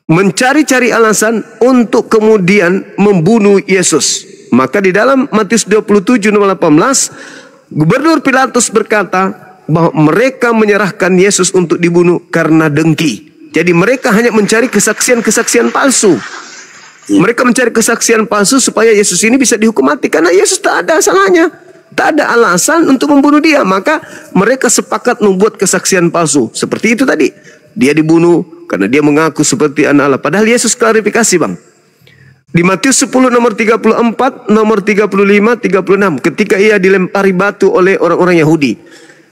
mencari-cari alasan untuk kemudian membunuh Yesus. Maka di dalam Matius 27 nomor 18, Gubernur Pilatus berkata bahwa mereka menyerahkan Yesus untuk dibunuh karena dengki. Jadi mereka hanya mencari kesaksian-kesaksian palsu. Mereka mencari kesaksian palsu supaya Yesus ini bisa dihukum mati. Karena Yesus tak ada salahnya. Tak ada alasan untuk membunuh dia. Maka mereka sepakat membuat kesaksian palsu. Seperti itu tadi. Dia dibunuh karena dia mengaku seperti anak Allah. Padahal Yesus klarifikasi, Bang. Di Matius 10 nomor 34, nomor 35, 36. Ketika ia dilempari batu oleh orang-orang Yahudi.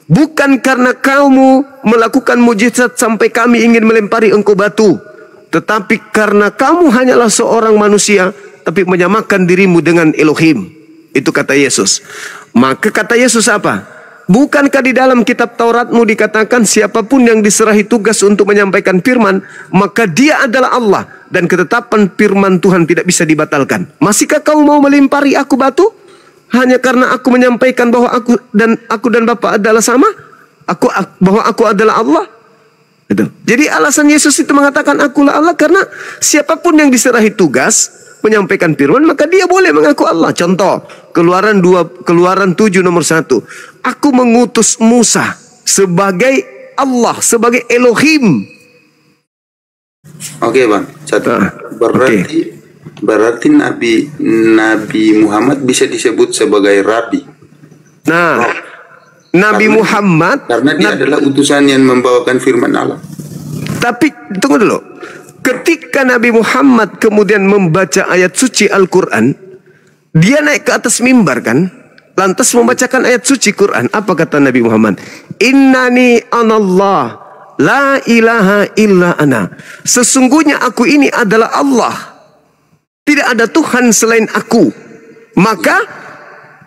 Bukan karena kamu melakukan mujizat sampai kami ingin melempari engkau batu. Tetapi karena kamu hanyalah seorang manusia, tapi menyamakan dirimu dengan Elohim. Itu kata Yesus. Maka kata Yesus apa? Bukankah di dalam kitab Tauratmu dikatakan siapapun yang diserahi tugas untuk menyampaikan firman, maka dia adalah Allah. Dan ketetapan firman Tuhan tidak bisa dibatalkan. Masihkah kamu mau melempari aku batu? Hanya karena aku menyampaikan bahwa aku dan Bapa adalah sama? Bahwa aku adalah Allah? Gitu. Jadi alasan Yesus itu mengatakan akulah Allah karena siapapun yang diserahi tugas menyampaikan firman, maka dia boleh mengaku Allah. Contoh, Keluaran 7 nomor 1. Aku mengutus Musa sebagai Allah, sebagai Elohim. Oke, Bang. Satu. Berarti Nabi Muhammad bisa disebut sebagai Rabi. Nah, Nabi Muhammad karena dia adalah utusan yang membawakan firman Allah. Tapi tunggu dulu. Ketika Nabi Muhammad kemudian membaca ayat suci Al-Quran, dia naik ke atas mimbar kan, lantas membacakan ayat suci Quran. Apa kata Nabi Muhammad? Innani anallah, la ilaha illa ana. Sesungguhnya aku ini adalah Allah. Tidak ada Tuhan selain aku. Maka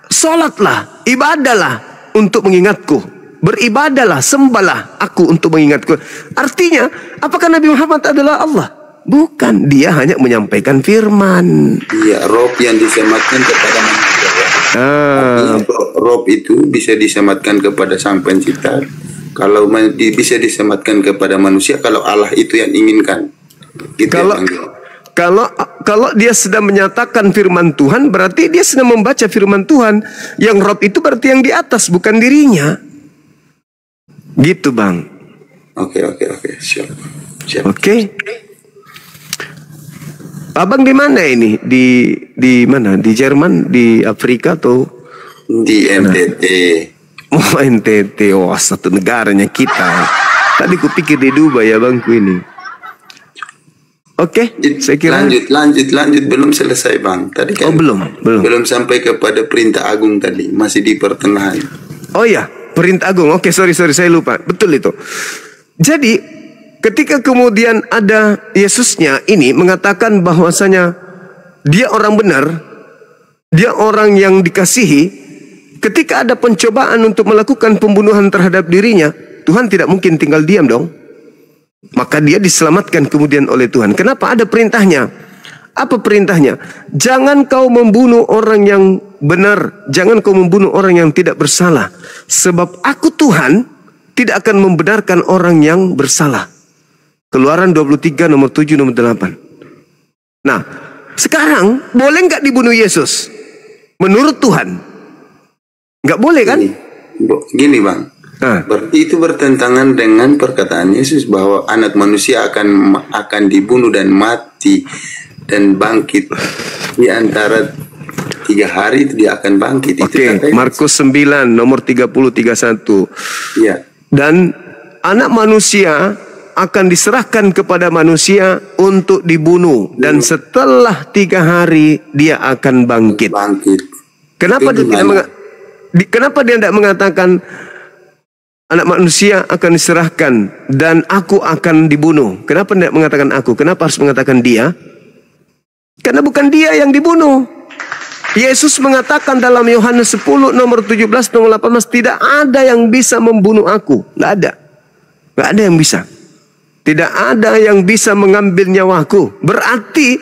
sholatlah, ibadahlah untuk mengingatku. Beribadahlah, sembahlah aku untuk mengingatku. Artinya, apakah Nabi Muhammad adalah Allah? Bukan, dia hanya menyampaikan firman. Iya, Rob yang disematkan kepada manusia. Rob itu bisa disematkan kepada Sang Pencipta. Kalau bisa disematkan kepada manusia, kalau Allah itu yang inginkan. Gitu Kalau dia sedang menyatakan firman Tuhan, berarti dia sedang membaca firman Tuhan. Yang Rob itu berarti yang di atas, bukan dirinya. Gitu, Bang. Oke. Siap. Oke. Abang di mana ini? Di mana? Di Jerman, di Afrika atau di NTT? Oh, NTT. Oh, satu negaranya kita. Tadi kupikir di Dubai ya, Bangku ini. Oke, saya kira lanjut belum selesai, Bang. Tadi kan belum sampai kepada perintah agung tadi, masih di pertengahan. Oh ya, perintah agung. Oke, sorry saya lupa. Betul itu. Jadi ketika kemudian ada Yesusnya ini mengatakan bahwasanya dia orang benar, dia orang yang dikasihi. Ketika ada pencobaan untuk melakukan pembunuhan terhadap dirinya, Tuhan tidak mungkin tinggal diam dong. Maka dia diselamatkan kemudian oleh Tuhan. Kenapa? Ada perintahnya. Apa perintahnya? Jangan kau membunuh orang yang benar. Jangan kau membunuh orang yang tidak bersalah. Sebab aku Tuhan tidak akan membenarkan orang yang bersalah. Keluaran 23 nomor 7 nomor 8. Nah, sekarang boleh nggak dibunuh Yesus? Menurut Tuhan. Nggak boleh kan? Gini, Bang. Berarti itu bertentangan dengan perkataan Yesus bahwa anak manusia akan dibunuh dan mati dan bangkit di antara 3 hari itu dia akan bangkit. Oke, Markus 9 nomor 30-31. Iya. Dan anak manusia akan diserahkan kepada manusia untuk dibunuh, dan setelah 3 hari dia akan bangkit. Kenapa dia tidak mengatakan anak manusia akan diserahkan dan aku akan dibunuh? Kenapa tidak mengatakan aku? Kenapa harus mengatakan dia? Karena bukan dia yang dibunuh. Yesus mengatakan dalam Yohanes 10 nomor 17 nomor 18, tidak ada yang bisa membunuh aku. Tidak ada. Tidak ada yang bisa. Tidak ada yang bisa mengambil nyawaku. Berarti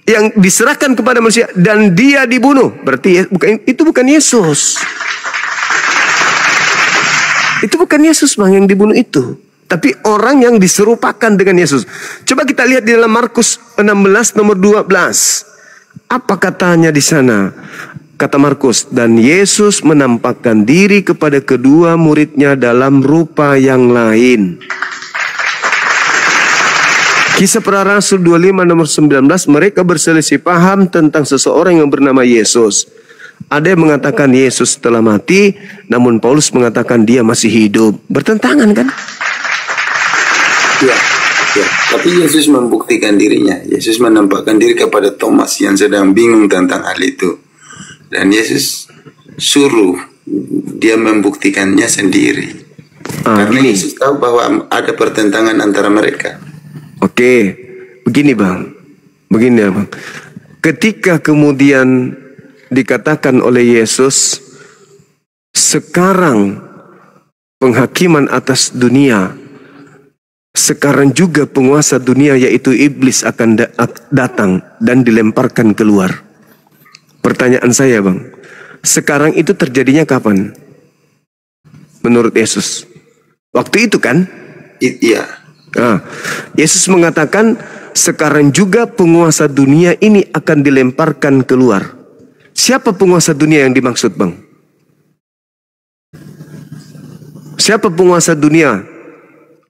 yang diserahkan kepada manusia dan dia dibunuh. Berarti itu bukan Yesus. Itu bukan Yesus bang yang dibunuh itu. Tapi orang yang diserupakan dengan Yesus. Coba kita lihat di dalam Markus 16 nomor 12. Apa katanya di sana? Kata Markus, dan Yesus menampakkan diri kepada kedua muridnya dalam rupa yang lain. Kisah Para Rasul 25 nomor 19, mereka berselisih paham tentang seseorang yang bernama Yesus. Ada yang mengatakan Yesus telah mati, namun Paulus mengatakan dia masih hidup. Bertentangan kan? Ya, ya. Tapi Yesus membuktikan dirinya. Yesus menampakkan diri kepada Thomas yang sedang bingung tentang hal itu. Dan Yesus suruh dia membuktikannya sendiri. Karena Yesus tahu bahwa ada pertentangan antara mereka. Oke, begini bang. Begini ya bang. Ketika kemudian dikatakan oleh Yesus, sekarang penghakiman atas dunia, sekarang juga penguasa dunia yaitu iblis akan datang dan dilemparkan keluar. Pertanyaan saya bang, sekarang itu terjadinya kapan? Menurut Yesus, waktu itu kan? Iya. Nah, Yesus mengatakan sekarang juga penguasa dunia ini akan dilemparkan keluar. Siapa penguasa dunia yang dimaksud bang? Siapa penguasa dunia?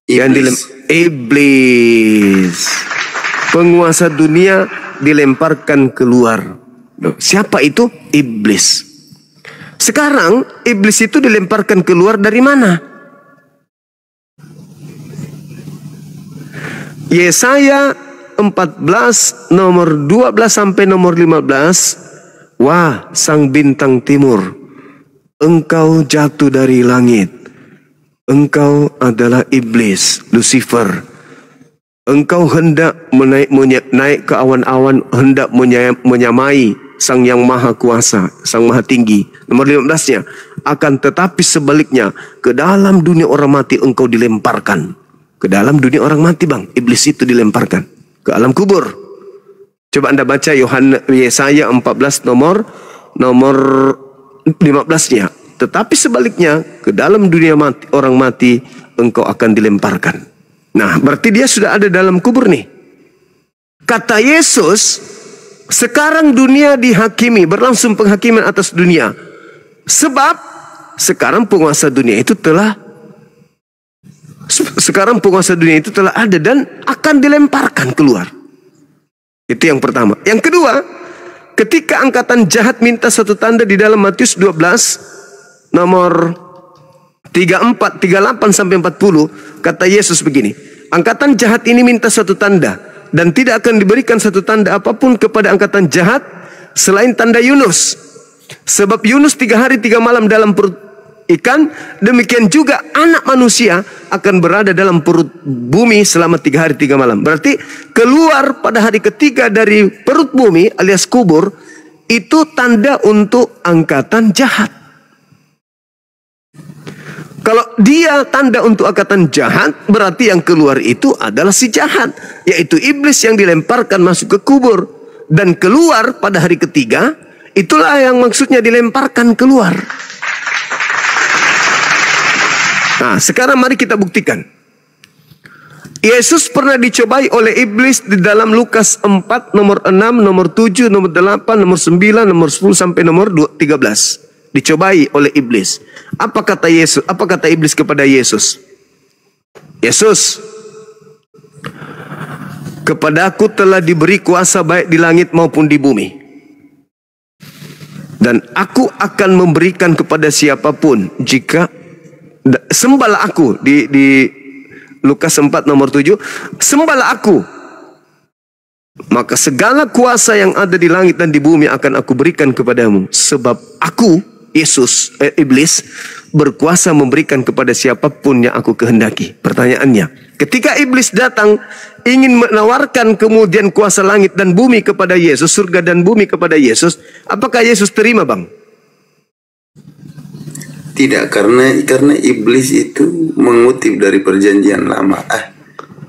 Iblis. Penguasa dunia dilemparkan keluar. Siapa itu? Iblis. Sekarang iblis itu dilemparkan keluar dari mana? Yesaya 14 nomor 12 sampai nomor 15. Wah, sang bintang timur, engkau jatuh dari langit. Engkau adalah iblis, Lucifer. Engkau hendak naik ke awan-awan, hendak menyamai sang yang maha kuasa, sang maha tinggi. Nomor 15-nya, akan tetapi sebaliknya, ke dalam dunia orang mati engkau dilemparkan. Ke dalam dunia orang mati bang, iblis itu dilemparkan ke alam kubur. Coba anda baca Yesaya 14 nomor 15-nya. Tetapi sebaliknya, ke dalam dunia mati, orang mati engkau akan dilemparkan. Nah, berarti dia sudah ada dalam kubur nih. Kata Yesus, sekarang dunia dihakimi, berlangsung penghakiman atas dunia. Sebab sekarang penguasa dunia itu telah ada dan akan dilemparkan keluar. Itu yang pertama. Yang kedua, ketika angkatan jahat minta satu tanda di dalam Matius 12 nomor 34, 38 sampai 40, kata Yesus begini, angkatan jahat ini minta satu tanda dan tidak akan diberikan satu tanda apapun kepada angkatan jahat selain tanda Yunus. Sebab Yunus 3 hari 3 malam dalam perut ikan, demikian juga anak manusia akan berada dalam perut bumi selama 3 hari 3 malam. Berarti keluar pada hari ketiga dari perut bumi alias kubur, itu tanda untuk angkatan jahat. Kalau dia tanda untuk angkatan jahat, berarti yang keluar itu adalah si jahat, yaitu iblis yang dilemparkan masuk ke kubur. Dan keluar pada hari ketiga, itulah yang maksudnya dilemparkan keluar. Nah, sekarang mari kita buktikan. Yesus pernah dicobai oleh iblis di dalam Lukas 4 nomor 6, nomor 7, nomor 8, nomor 9, nomor 10 sampai nomor 13. Dicobai oleh iblis. Apa kata Yesus? Apa kata iblis kepada Yesus? Yesus, kepadaku telah diberi kuasa baik di langit maupun di bumi. Dan aku akan memberikan kepada siapapun jika sembahlah aku di Lukas 4 nomor 7, sembahlah aku, maka segala kuasa yang ada di langit dan di bumi akan aku berikan kepadamu. Sebab aku, Yesus, iblis, berkuasa memberikan kepada siapapun yang aku kehendaki. Pertanyaannya, ketika iblis datang ingin menawarkan kemudian kuasa langit dan bumi kepada Yesus, surga dan bumi kepada Yesus, apakah Yesus terima, Bang? Tidak, karena iblis itu mengutip dari perjanjian lama.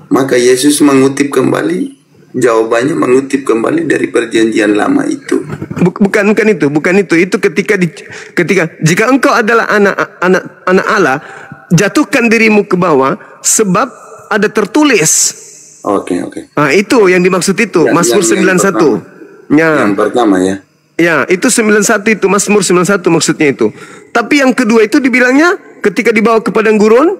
Maka Yesus mengutip kembali. Jawabannya mengutip kembali dari perjanjian lama itu. Bukan itu. Itu ketika jika engkau adalah anak Allah, jatuhkan dirimu ke bawah, sebab ada tertulis. Oke. Nah, itu yang dimaksud itu, Mazmur 91. Yang pertama ya. Ya, itu 91 itu, Mazmur 91 maksudnya itu. Tapi yang kedua itu dibilangnya ketika dibawa ke padang gurun,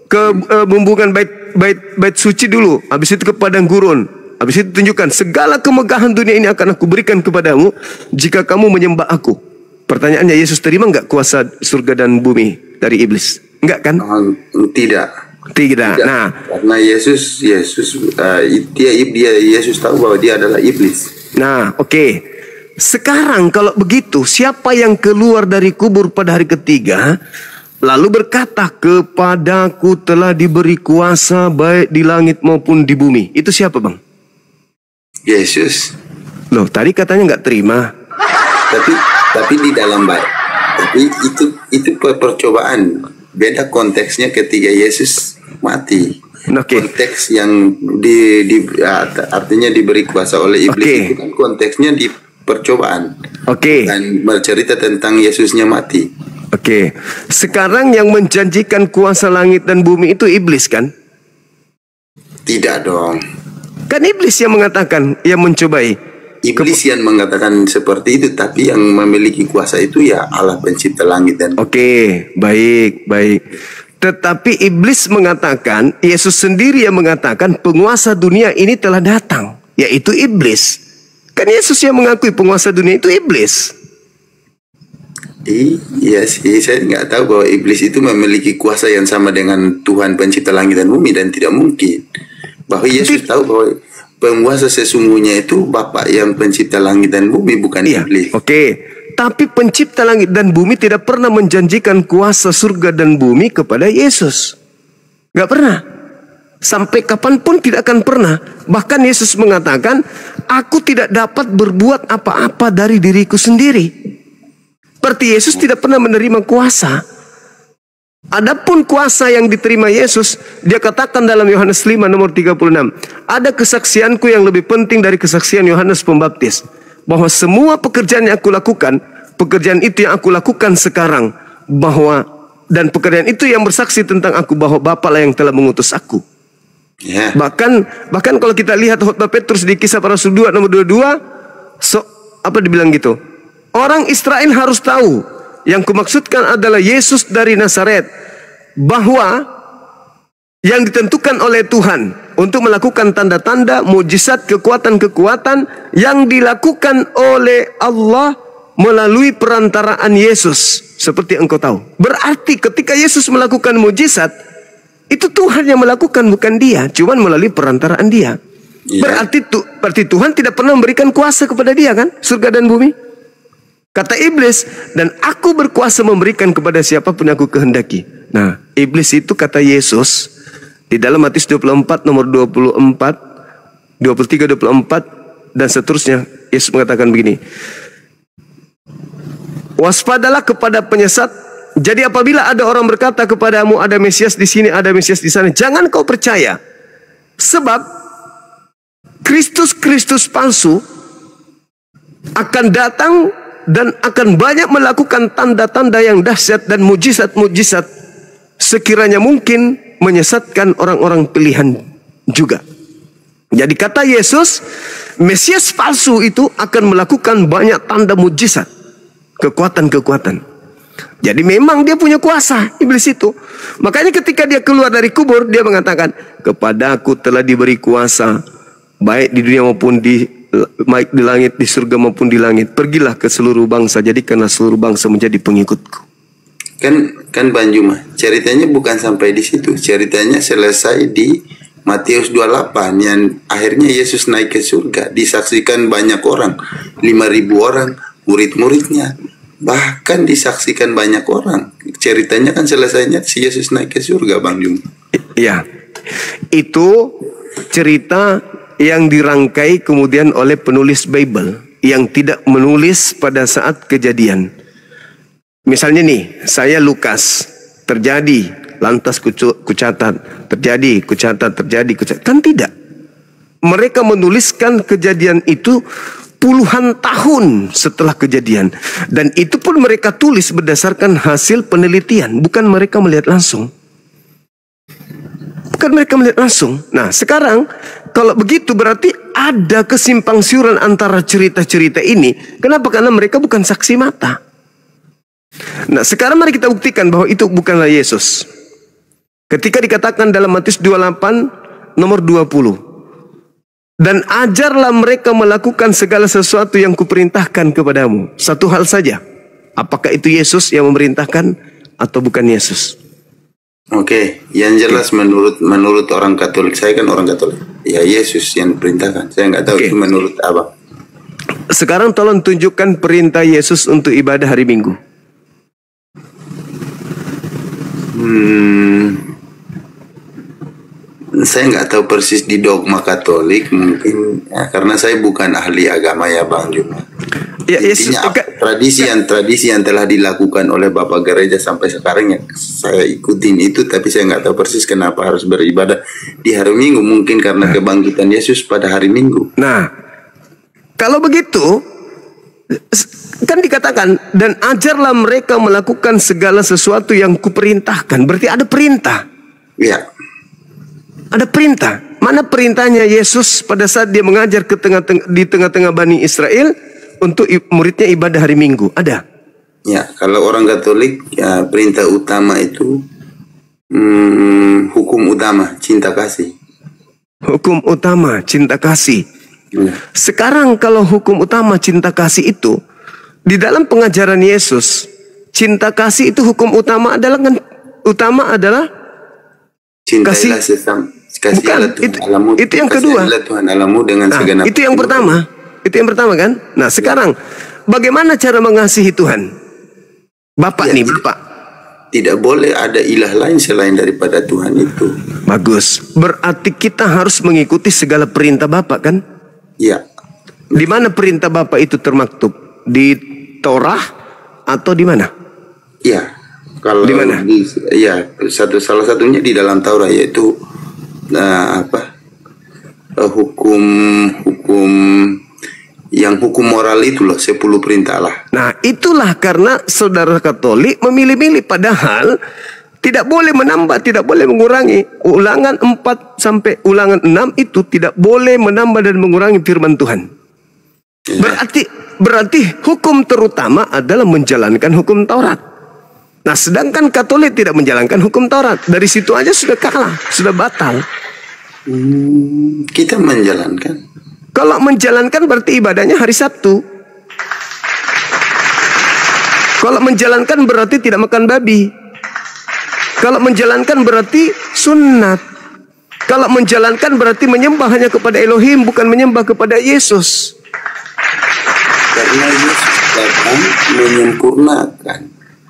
ke bumbungan bait suci dulu, habis itu ke padang gurun. Habis itu tunjukkan segala kemegahan dunia ini akan aku berikan kepadamu jika kamu menyembah aku. Pertanyaannya, Yesus terima enggak kuasa surga dan bumi dari iblis? Enggak kan? Tidak. Nah, karena Yesus tahu bahwa dia adalah iblis. Nah, oke. Sekarang kalau begitu, siapa yang keluar dari kubur pada hari ketiga lalu berkata, kepadaku telah diberi kuasa baik di langit maupun di bumi? Itu siapa, Bang? Yesus. Loh, tadi katanya nggak terima. Tapi di dalam tapi itu percobaan. Beda konteksnya ketika Yesus mati. Okay. Konteks yang artinya diberi kuasa oleh iblis, itu kan konteksnya di percobaan. Dan bercerita tentang Yesusnya mati. Sekarang yang menjanjikan kuasa langit dan bumi itu iblis kan? Tidak dong. Kan iblis yang mengatakan, yang mencobai. Iblis yang mengatakan seperti itu, tapi yang memiliki kuasa itu ya Allah pencipta langit dan bumi. Baik. Tetapi iblis mengatakan, Yesus sendiri yang mengatakan penguasa dunia ini telah datang, yaitu iblis. Kan Yesus yang mengakui penguasa dunia itu iblis. Iya sih, saya nggak tahu bahwa iblis itu memiliki kuasa yang sama dengan Tuhan pencipta langit dan bumi, dan tidak mungkin. Bahwa Yesus tahu bahwa penguasa sesungguhnya itu Bapa yang pencipta langit dan bumi, bukan iblis. Tapi pencipta langit dan bumi tidak pernah menjanjikan kuasa surga dan bumi kepada Yesus. Gak pernah. Sampai kapanpun tidak akan pernah. Bahkan Yesus mengatakan, aku tidak dapat berbuat apa-apa dari diriku sendiri. Berarti Yesus tidak pernah menerima kuasa. Adapun kuasa yang diterima Yesus, dia katakan dalam Yohanes 5 nomor 36, ada kesaksianku yang lebih penting dari kesaksian Yohanes Pembaptis, bahwa semua pekerjaan yang aku lakukan, pekerjaan itu yang aku lakukan sekarang, dan pekerjaan itu yang bersaksi tentang aku, bahwa Bapa lah yang telah mengutus aku. Bahkan kalau kita lihat khotbah Petrus di Kisah Para Rasul 2 nomor 22, apa dibilang gitu? Orang Israel harus tahu, yang kumaksudkan adalah Yesus dari Nazaret, bahwa yang ditentukan oleh Tuhan untuk melakukan tanda-tanda, mujizat, kekuatan-kekuatan yang dilakukan oleh Allah melalui perantaraan Yesus, seperti engkau tahu. Berarti ketika Yesus melakukan mujizat, itu Tuhan yang melakukan, bukan dia, cuman melalui perantaraan dia. Berarti Tuhan tidak pernah memberikan kuasa kepada dia kan, surga dan bumi. Kata iblis, dan aku berkuasa memberikan kepada siapapun yang aku kehendaki. Nah, iblis itu kata Yesus di dalam Matius 24 nomor 23, 24 dan seterusnya. Yesus mengatakan begini, waspadalah kepada penyesat. Jadi apabila ada orang berkata kepadamu, ada Mesias di sini, ada Mesias di sana, jangan kau percaya. Sebab Kristus palsu akan datang dan akan banyak melakukan tanda-tanda yang dahsyat dan mujizat-mujizat, sekiranya mungkin menyesatkan orang-orang pilihan juga. Jadi kata Yesus, Mesias palsu itu akan melakukan banyak tanda mujizat, kekuatan-kekuatan. Jadi memang dia punya kuasa, iblis itu. Makanya ketika dia keluar dari kubur, dia mengatakan, kepadaku telah diberi kuasa baik di dunia maupun di baik di langit, di surga maupun di langit. Pergilah ke seluruh bangsa, jadikanlah seluruh bangsa menjadi pengikutku. Kan Bang Juma, ceritanya bukan sampai di situ. Ceritanya selesai di Matius 28 yang akhirnya Yesus naik ke surga, disaksikan banyak orang, 5.000 orang, murid-muridnya. Bahkan disaksikan banyak orang. Ceritanya kan selesainya si Yesus naik ke surga, Bang Juma. Iya. Itu cerita yang dirangkai kemudian oleh penulis Bible yang tidak menulis pada saat kejadian. Misalnya nih, saya Lukas, terjadi, lantas kucatat, terjadi, kucatat, terjadi, kucatat. Kan tidak. Mereka menuliskan kejadian itu puluhan tahun setelah kejadian. Dan itu pun mereka tulis berdasarkan hasil penelitian. Bukan mereka melihat langsung. Bukan mereka melihat langsung. Nah sekarang kalau begitu berarti ada kesimpang siuran antara cerita-cerita ini. Kenapa? Karena mereka bukan saksi mata. Nah sekarang mari kita buktikan bahwa itu bukanlah Yesus. Ketika dikatakan dalam Matius 28 nomor 20. Dan ajarlah mereka melakukan segala sesuatu yang kuperintahkan kepadamu. Satu hal saja. Apakah itu Yesus yang memerintahkan atau bukan Yesus? Oke, yang jelas menurut orang Katolik, saya kan orang Katolik. Ya Yesus yang perintahkan. Saya nggak tahu itu menurut apa. Sekarang tolong tunjukkan perintah Yesus untuk ibadah hari Minggu. Saya nggak tahu persis di dogma Katolik mungkin ya, karena saya bukan ahli agama ya Bang Juma. Ya, intinya tradisi yang telah dilakukan oleh Bapak Gereja sampai sekarang ya saya ikutin itu, tapi saya nggak tahu persis kenapa harus beribadah di hari Minggu. Mungkin karena kebangkitan Yesus pada hari Minggu. Nah, kalau begitu kan dikatakan dan ajarlah mereka melakukan segala sesuatu yang kuperintahkan. Berarti ada perintah. Ya. Ada perintah. Mana perintahnya Yesus pada saat dia mengajar di tengah-tengah Bani Israel untuk muridnya ibadah hari Minggu? Ada. Ya, kalau orang Katolik ya, perintah utama itu hukum utama cinta kasih. Hukum utama cinta kasih. Ya. Sekarang kalau hukum utama cinta kasih itu di dalam pengajaran Yesus, cinta kasih itu hukum utama adalah cintailah sesama. Kasihlah Tuhan Allahmu, itu yang kedua. Tuhan Allahmu dengan segenap itu yang pertama. Itu yang pertama kan? Nah sekarang bagaimana cara mengasihi Tuhan? Bapak ya, nih Bapak. Tidak boleh ada ilah lain selain daripada Tuhan itu. Bagus. Berarti kita harus mengikuti segala perintah Bapak kan? Ya. Di mana perintah Bapak itu termaktub? Di Torah atau di mana? Ya. Kalau di mana? Salah satunya di dalam Taurat yaitu hukum moral itu loh, 10 perintah Allah. Nah itulah karena saudara Katolik memilih-milih, padahal tidak boleh menambah, tidak boleh mengurangi. Ulangan 4 sampai ulangan 6 itu tidak boleh menambah dan mengurangi firman Tuhan. Ya. Berarti hukum terutama adalah menjalankan hukum Taurat. Nah sedangkan Katolik tidak menjalankan hukum Taurat. Dari situ aja sudah kalah, sudah batal. Kita menjalankan. Kalau menjalankan berarti ibadahnya hari Sabtu. Kalau menjalankan berarti tidak makan babi. Kalau menjalankan berarti sunat. Kalau menjalankan berarti menyembah hanya kepada Elohim, bukan menyembah kepada Yesus. Karena Yesus datang menyempurnakan.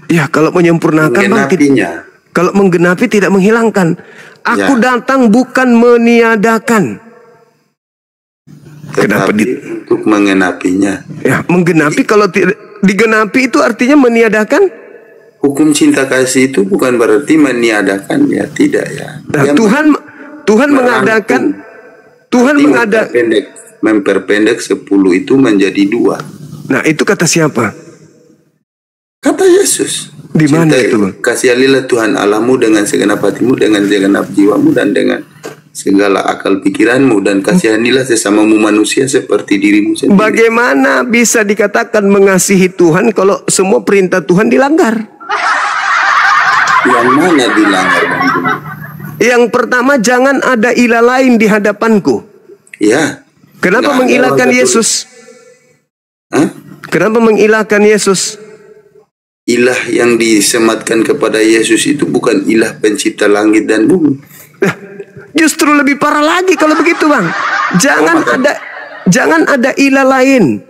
Ya, kalau menyempurnakan kalau menggenapi tidak menghilangkan. Aku datang bukan meniadakan. Kenapa untuk mengenapinya? Ya, menggenapi kalau tidak digenapi itu artinya meniadakan. Hukum cinta kasih itu bukan berarti meniadakan ya, tidak ya. Nah, Tuhan mengadakan. Tuhan mengadakan memperpendek 10 itu menjadi 2. Nah, itu kata siapa? Kata Yesus. Di mana itu? Kasihilah Tuhan Allahmu dengan segenap hatimu, dengan segenap jiwamu, dan dengan segala akal pikiranmu, dan kasihanilah sesamamu manusia seperti dirimu sendiri. Bagaimana bisa dikatakan mengasihi Tuhan kalau semua perintah Tuhan dilanggar? Yang mana dilanggar? Yang pertama, jangan ada ilah lain di hadapanku. Ya. Kenapa mengilahkan Yesus? Hah? Kenapa mengilahkan Yesus? Ilah yang disematkan kepada Yesus itu bukan ilah pencipta langit dan bumi. Justru lebih parah lagi kalau begitu, Bang. Jangan ada ilah lain.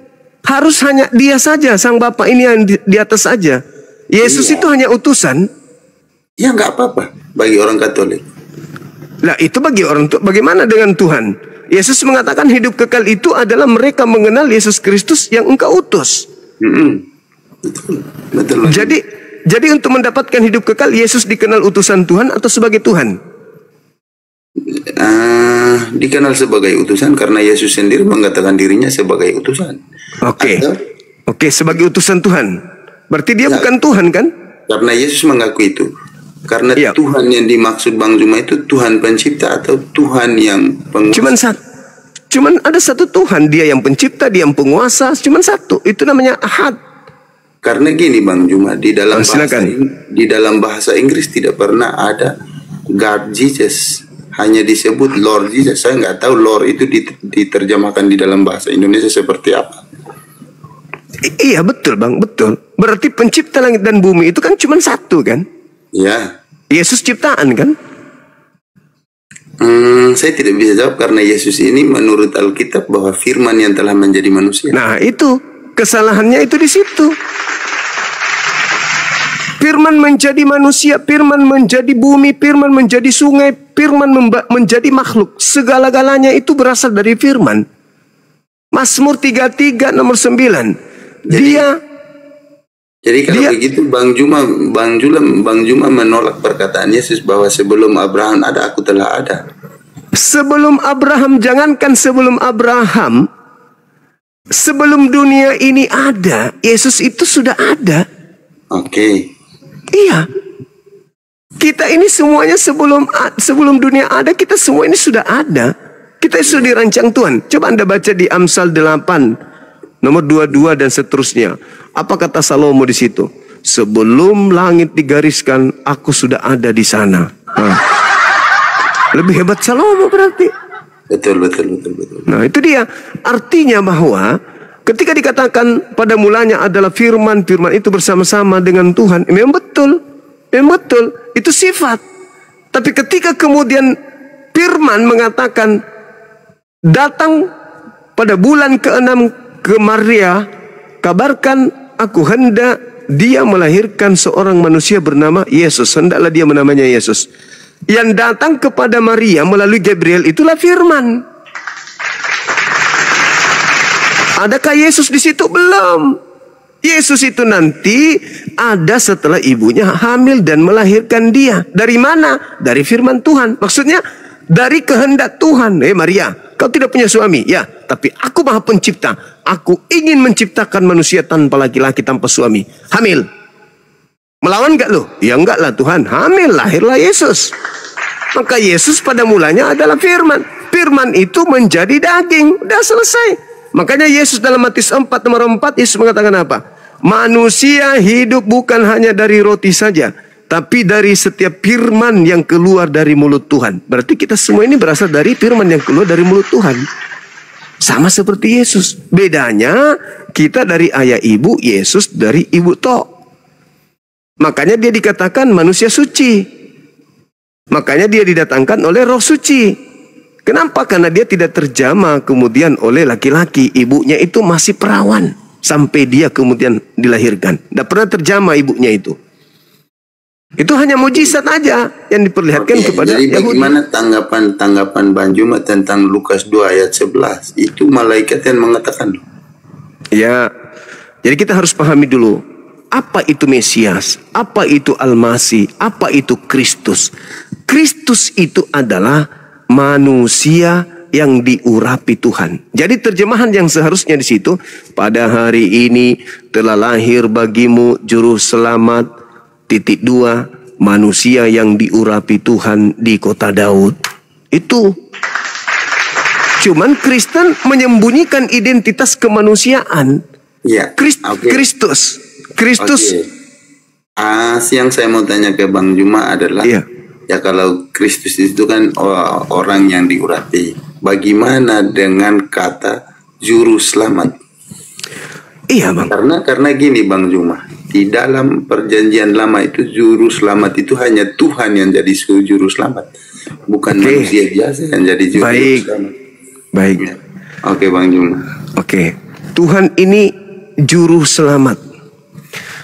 Harus hanya Dia saja, Sang Bapa ini yang di atas saja. Yesus itu hanya utusan. Ya nggak apa-apa bagi orang Katolik. Lah itu bagi orang tua. Bagaimana dengan Tuhan? Yesus mengatakan hidup kekal itu adalah mereka mengenal Yesus Kristus yang Engkau utus. Betul. Jadi untuk mendapatkan hidup kekal, Yesus dikenal utusan Tuhan atau sebagai Tuhan? Dikenal sebagai utusan karena Yesus sendiri mengatakan dirinya sebagai utusan. Oke, sebagai utusan Tuhan. Berarti dia bukan Tuhan kan? Karena Yesus mengaku itu. Karena Tuhan yang dimaksud Bang Juma itu Tuhan pencipta atau Tuhan yang penguasa? Cuman ada satu Tuhan, Dia yang pencipta, Dia yang penguasa, cuman satu. Itu namanya Ahad. Karena gini Bang Juma, di dalam bahasa Inggris tidak pernah ada God Jesus, hanya disebut Lord Jesus. Saya nggak tahu Lord itu diterjemahkan di dalam bahasa Indonesia seperti apa. Iya betul Bang, betul. Berarti pencipta langit dan bumi itu kan cuma satu kan? Ya. Yesus ciptaan kan? Saya tidak bisa jawab karena Yesus ini menurut Alkitab bahwa firman yang telah menjadi manusia. Nah itu kesalahannya itu di situ. Firman menjadi manusia, firman menjadi bumi, firman menjadi sungai, firman menjadi makhluk. Segala-galanya itu berasal dari firman. Mazmur 33 nomor 9. Jadi kalau begitu Bang Juma menolak perkataan Yesus bahwa sebelum Abraham ada, aku telah ada. Sebelum Abraham, jangankan sebelum Abraham, sebelum dunia ini ada, Yesus itu sudah ada. Oke. Iya. Kita ini semuanya sebelum dunia ada, kita semua ini sudah ada. Kita sudah dirancang Tuhan. Coba Anda baca di Amsal 8 nomor 22 dan seterusnya. Apa kata Salomo di situ? Sebelum langit digariskan, aku sudah ada di sana. Lebih hebat Salomo berarti. Betul. Nah itu dia. Artinya bahwa ketika dikatakan pada mulanya adalah firman, firman itu bersama-sama dengan Tuhan. Memang betul. Itu sifat. Tapi ketika kemudian firman mengatakan datang pada bulan ke-6 ke Maria, kabarkan aku hendak dia melahirkan seorang manusia bernama Yesus. Hendaklah dia menamanya Yesus. Yang datang kepada Maria melalui Gabriel itulah firman. Adakah Yesus di situ? Belum. Yesus itu nanti ada setelah ibunya hamil dan melahirkan dia. Dari mana? Dari firman Tuhan. Maksudnya dari kehendak Tuhan. Maria, kau tidak punya suami, ya, tapi aku Maha Pencipta. Aku ingin menciptakan manusia tanpa laki-laki, tanpa suami. Hamil. Melawan gak lo? Ya enggak lah Tuhan. Hamil, lahirlah Yesus. Maka Yesus pada mulanya adalah firman. Firman itu menjadi daging. Udah selesai. Makanya Yesus dalam Matius 4 nomor 4, Yesus mengatakan apa? Manusia hidup bukan hanya dari roti saja, tapi dari setiap firman yang keluar dari mulut Tuhan. Berarti kita semua ini berasal dari firman yang keluar dari mulut Tuhan. Sama seperti Yesus. Bedanya kita dari ayah ibu, Yesus dari ibu tok. Makanya dia dikatakan manusia suci. Makanya dia didatangkan oleh Roh Suci. Kenapa? Karena dia tidak terjamah kemudian oleh laki-laki. Ibunya itu masih perawan sampai dia kemudian dilahirkan. Tidak pernah terjamah ibunya itu. Itu hanya mujizat aja yang diperlihatkan kepada Yahudi. Jadi bagaimana tanggapan Bang Juma tentang Lukas 2 ayat 11? Itu malaikat yang mengatakan. Ya, jadi kita harus pahami dulu. Apa itu Mesias? Apa itu Al-Masih? Apa itu Kristus? Kristus itu adalah manusia yang diurapi Tuhan. Jadi terjemahan yang seharusnya di situ, pada hari ini telah lahir bagimu juru selamat, titik 2, manusia yang diurapi Tuhan di kota Daud. Itu. Cuman Kristen menyembunyikan identitas kemanusiaan. Ya. Kristus. Yang saya mau tanya ke Bang Juma adalah, ya kalau Kristus itu kan orang yang diurapi. bagaimana dengan kata juru selamat? Iya Bang. Karena gini Bang Juma, di dalam perjanjian lama itu juru selamat itu hanya Tuhan yang jadi juru selamat, bukan manusia biasa yang jadi juru selamat. Baik. Oke Bang Juma. Oke. Tuhan ini juru selamat.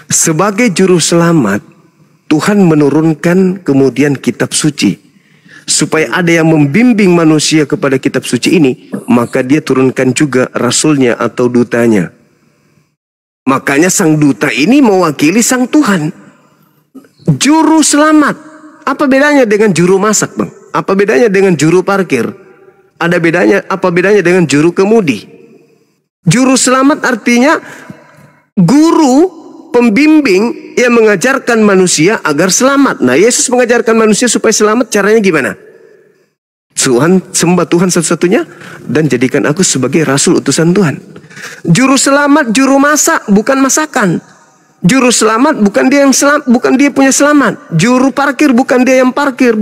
Sebagai juru selamat, Tuhan menurunkan kemudian kitab suci. Supaya ada yang membimbing manusia kepada kitab suci ini, maka dia turunkan juga rasulnya atau dutanya. Makanya sang duta ini mewakili sang Tuhan. Juru selamat. Apa bedanya dengan juru masak, Bang? Apa bedanya dengan juru parkir? Ada bedanya, apa bedanya dengan juru kemudi? Juru selamat artinya guru, pembimbing yang mengajarkan manusia agar selamat. Nah, Yesus mengajarkan manusia supaya selamat, caranya gimana? Tuhan, sembah Tuhan satu-satunya dan jadikan aku sebagai rasul utusan Tuhan. Juru selamat, juru masak, bukan masakan. Juru selamat bukan dia yang bukan dia punya selamat. Juru parkir bukan dia yang parkir,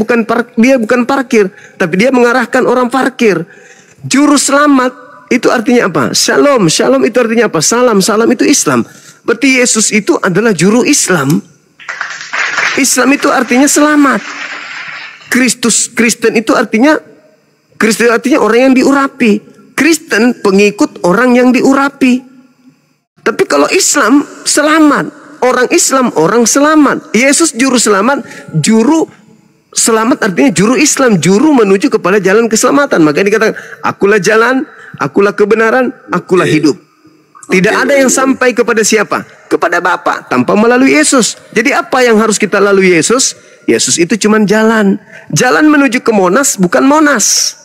dia bukan parkir, tapi dia mengarahkan orang parkir. Juru selamat itu artinya apa? Shalom, shalom itu artinya apa? Salam, salam itu Islam. Berarti Yesus itu adalah juru Islam. Islam itu artinya selamat. Kristen itu artinya orang yang diurapi. Kristen pengikut orang yang diurapi. Tapi kalau Islam selamat, orang Islam orang selamat. Yesus juru selamat, juru selamat artinya juru Islam, juru menuju kepada jalan keselamatan. Makanya dikatakan, akulah jalan, akulah kebenaran, akulah hidup. Tidak ada yang sampai kepada siapa? Kepada Bapa tanpa melalui Yesus. Jadi apa yang harus kita lalui Yesus? Yesus itu cuma jalan. Jalan menuju ke Monas, bukan Monas.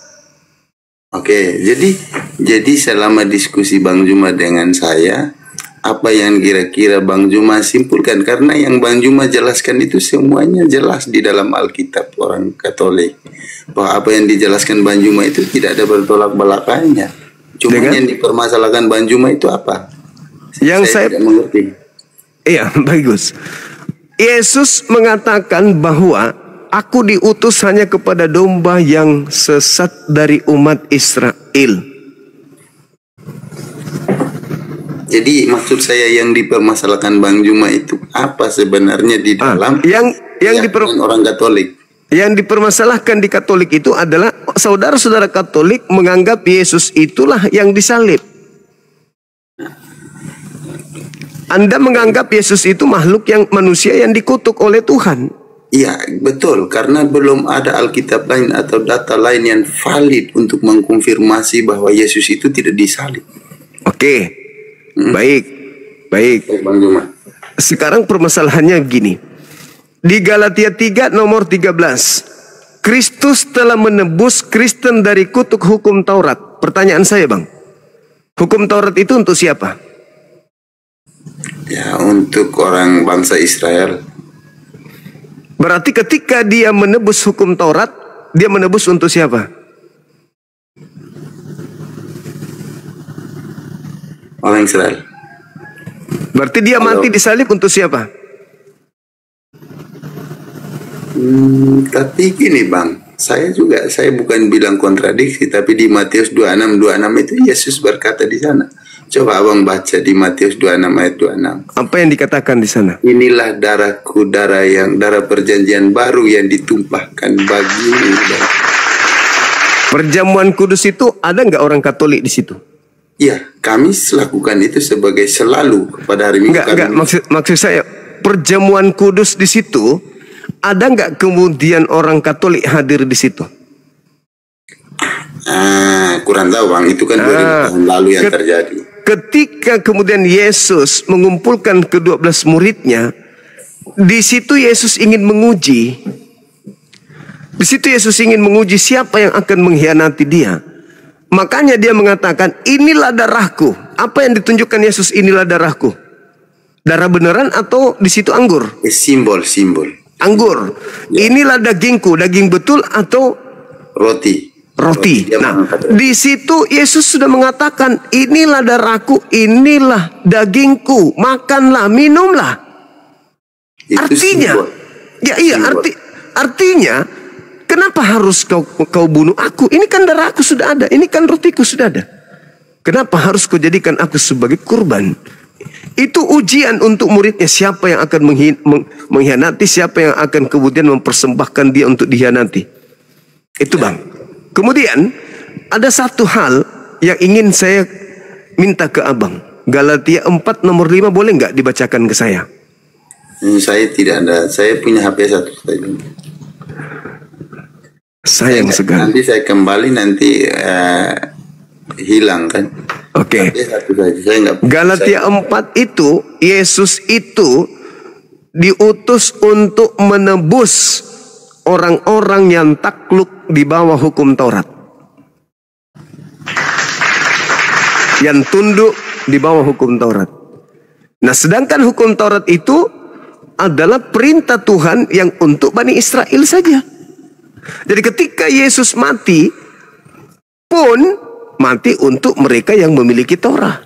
Oke, jadi selama diskusi Bang Juma dengan saya, apa yang kira-kira Bang Juma simpulkan? Karena yang Bang Juma jelaskan itu semuanya jelas di dalam Alkitab orang Katolik. Bahwa apa yang dijelaskan Bang Juma itu tidak ada bertolak belakangnya. Cuma yang dipermasalahkan Bang Juma itu apa? Yang saya tidak mengerti. Iya, bagus. Yesus mengatakan bahwa aku diutus hanya kepada domba yang sesat dari umat Israel. Jadi maksud saya yang dipermasalahkan Bang Juma itu apa sebenarnya di dalam yang orang Katolik? Yang dipermasalahkan di Katolik itu adalah saudara-saudara Katolik menganggap Yesus itulah yang disalib. Anda menganggap Yesus itu makhluk yang manusia yang dikutuk oleh Tuhan. Iya, betul. Karena belum ada Alkitab lain atau data lain yang valid untuk mengkonfirmasi bahwa Yesus itu tidak disalib. Oke. Baik. Bang Juma. Sekarang permasalahannya gini. Di Galatia 3 nomor 13. Kristus telah menebus Kristen dari kutuk hukum Taurat. Pertanyaan saya, Bang. Hukum Taurat itu untuk siapa? Ya, untuk orang bangsa Israel. Berarti ketika dia menebus hukum Taurat, dia menebus untuk siapa? Orang Israel. Berarti dia mati disalib untuk siapa? Tapi gini Bang, saya bukan bilang kontradiksi, tapi di Matius 26 itu Yesus berkata di sana. Coba abang baca di Matius 26 ayat 26. Apa yang dikatakan di sana? Inilah darahku, darah perjanjian baru yang ditumpahkan bagimu. Perjamuan kudus itu ada nggak orang Katolik di situ? Ya, kami lakukan itu sebagai selalu kepada hari Minggu. Enggak, maksud saya perjamuan kudus di situ ada nggak kemudian orang Katolik hadir di situ? Kurang tahu Bang, itu kan 2000 tahun lalu yang terjadi. Ketika kemudian Yesus mengumpulkan ke-12 muridnya, di situ Yesus ingin menguji. Di situ Yesus ingin menguji siapa yang akan mengkhianati dia. Makanya dia mengatakan, inilah darahku. Apa yang ditunjukkan Yesus, inilah darahku? Darah beneran atau di situ anggur? Simbol. Anggur. Ya. Inilah dagingku, daging betul atau roti. Nah, di situ Yesus sudah mengatakan, inilah darahku, inilah dagingku, makanlah, minumlah. Itu artinya, artinya kenapa harus kau bunuh aku? Ini kan darah aku sudah ada, ini kan rotiku sudah ada. Kenapa harus kau jadikan aku sebagai kurban? Itu ujian untuk muridnya, siapa yang akan mengkhianati, siapa yang akan kemudian mempersembahkan dia untuk dikhianati. Itu bang. Kemudian ada satu hal yang ingin saya minta ke abang. Galatia 4 nomor 5 boleh nggak dibacakan ke saya? Saya tidak ada. Saya punya HP satu saja. Sayang sekali. Nanti saya kembali nanti hilang kan? Oke. Okay. Galatia 4 itu Yesus itu diutus untuk menebus orang-orang yang takluk di bawah hukum Taurat, yang tunduk di bawah hukum Taurat. Nah, sedangkan hukum Taurat itu adalah perintah Tuhan yang untuk Bani Israel saja. Jadi ketika Yesus mati pun mati untuk mereka yang memiliki Taurat.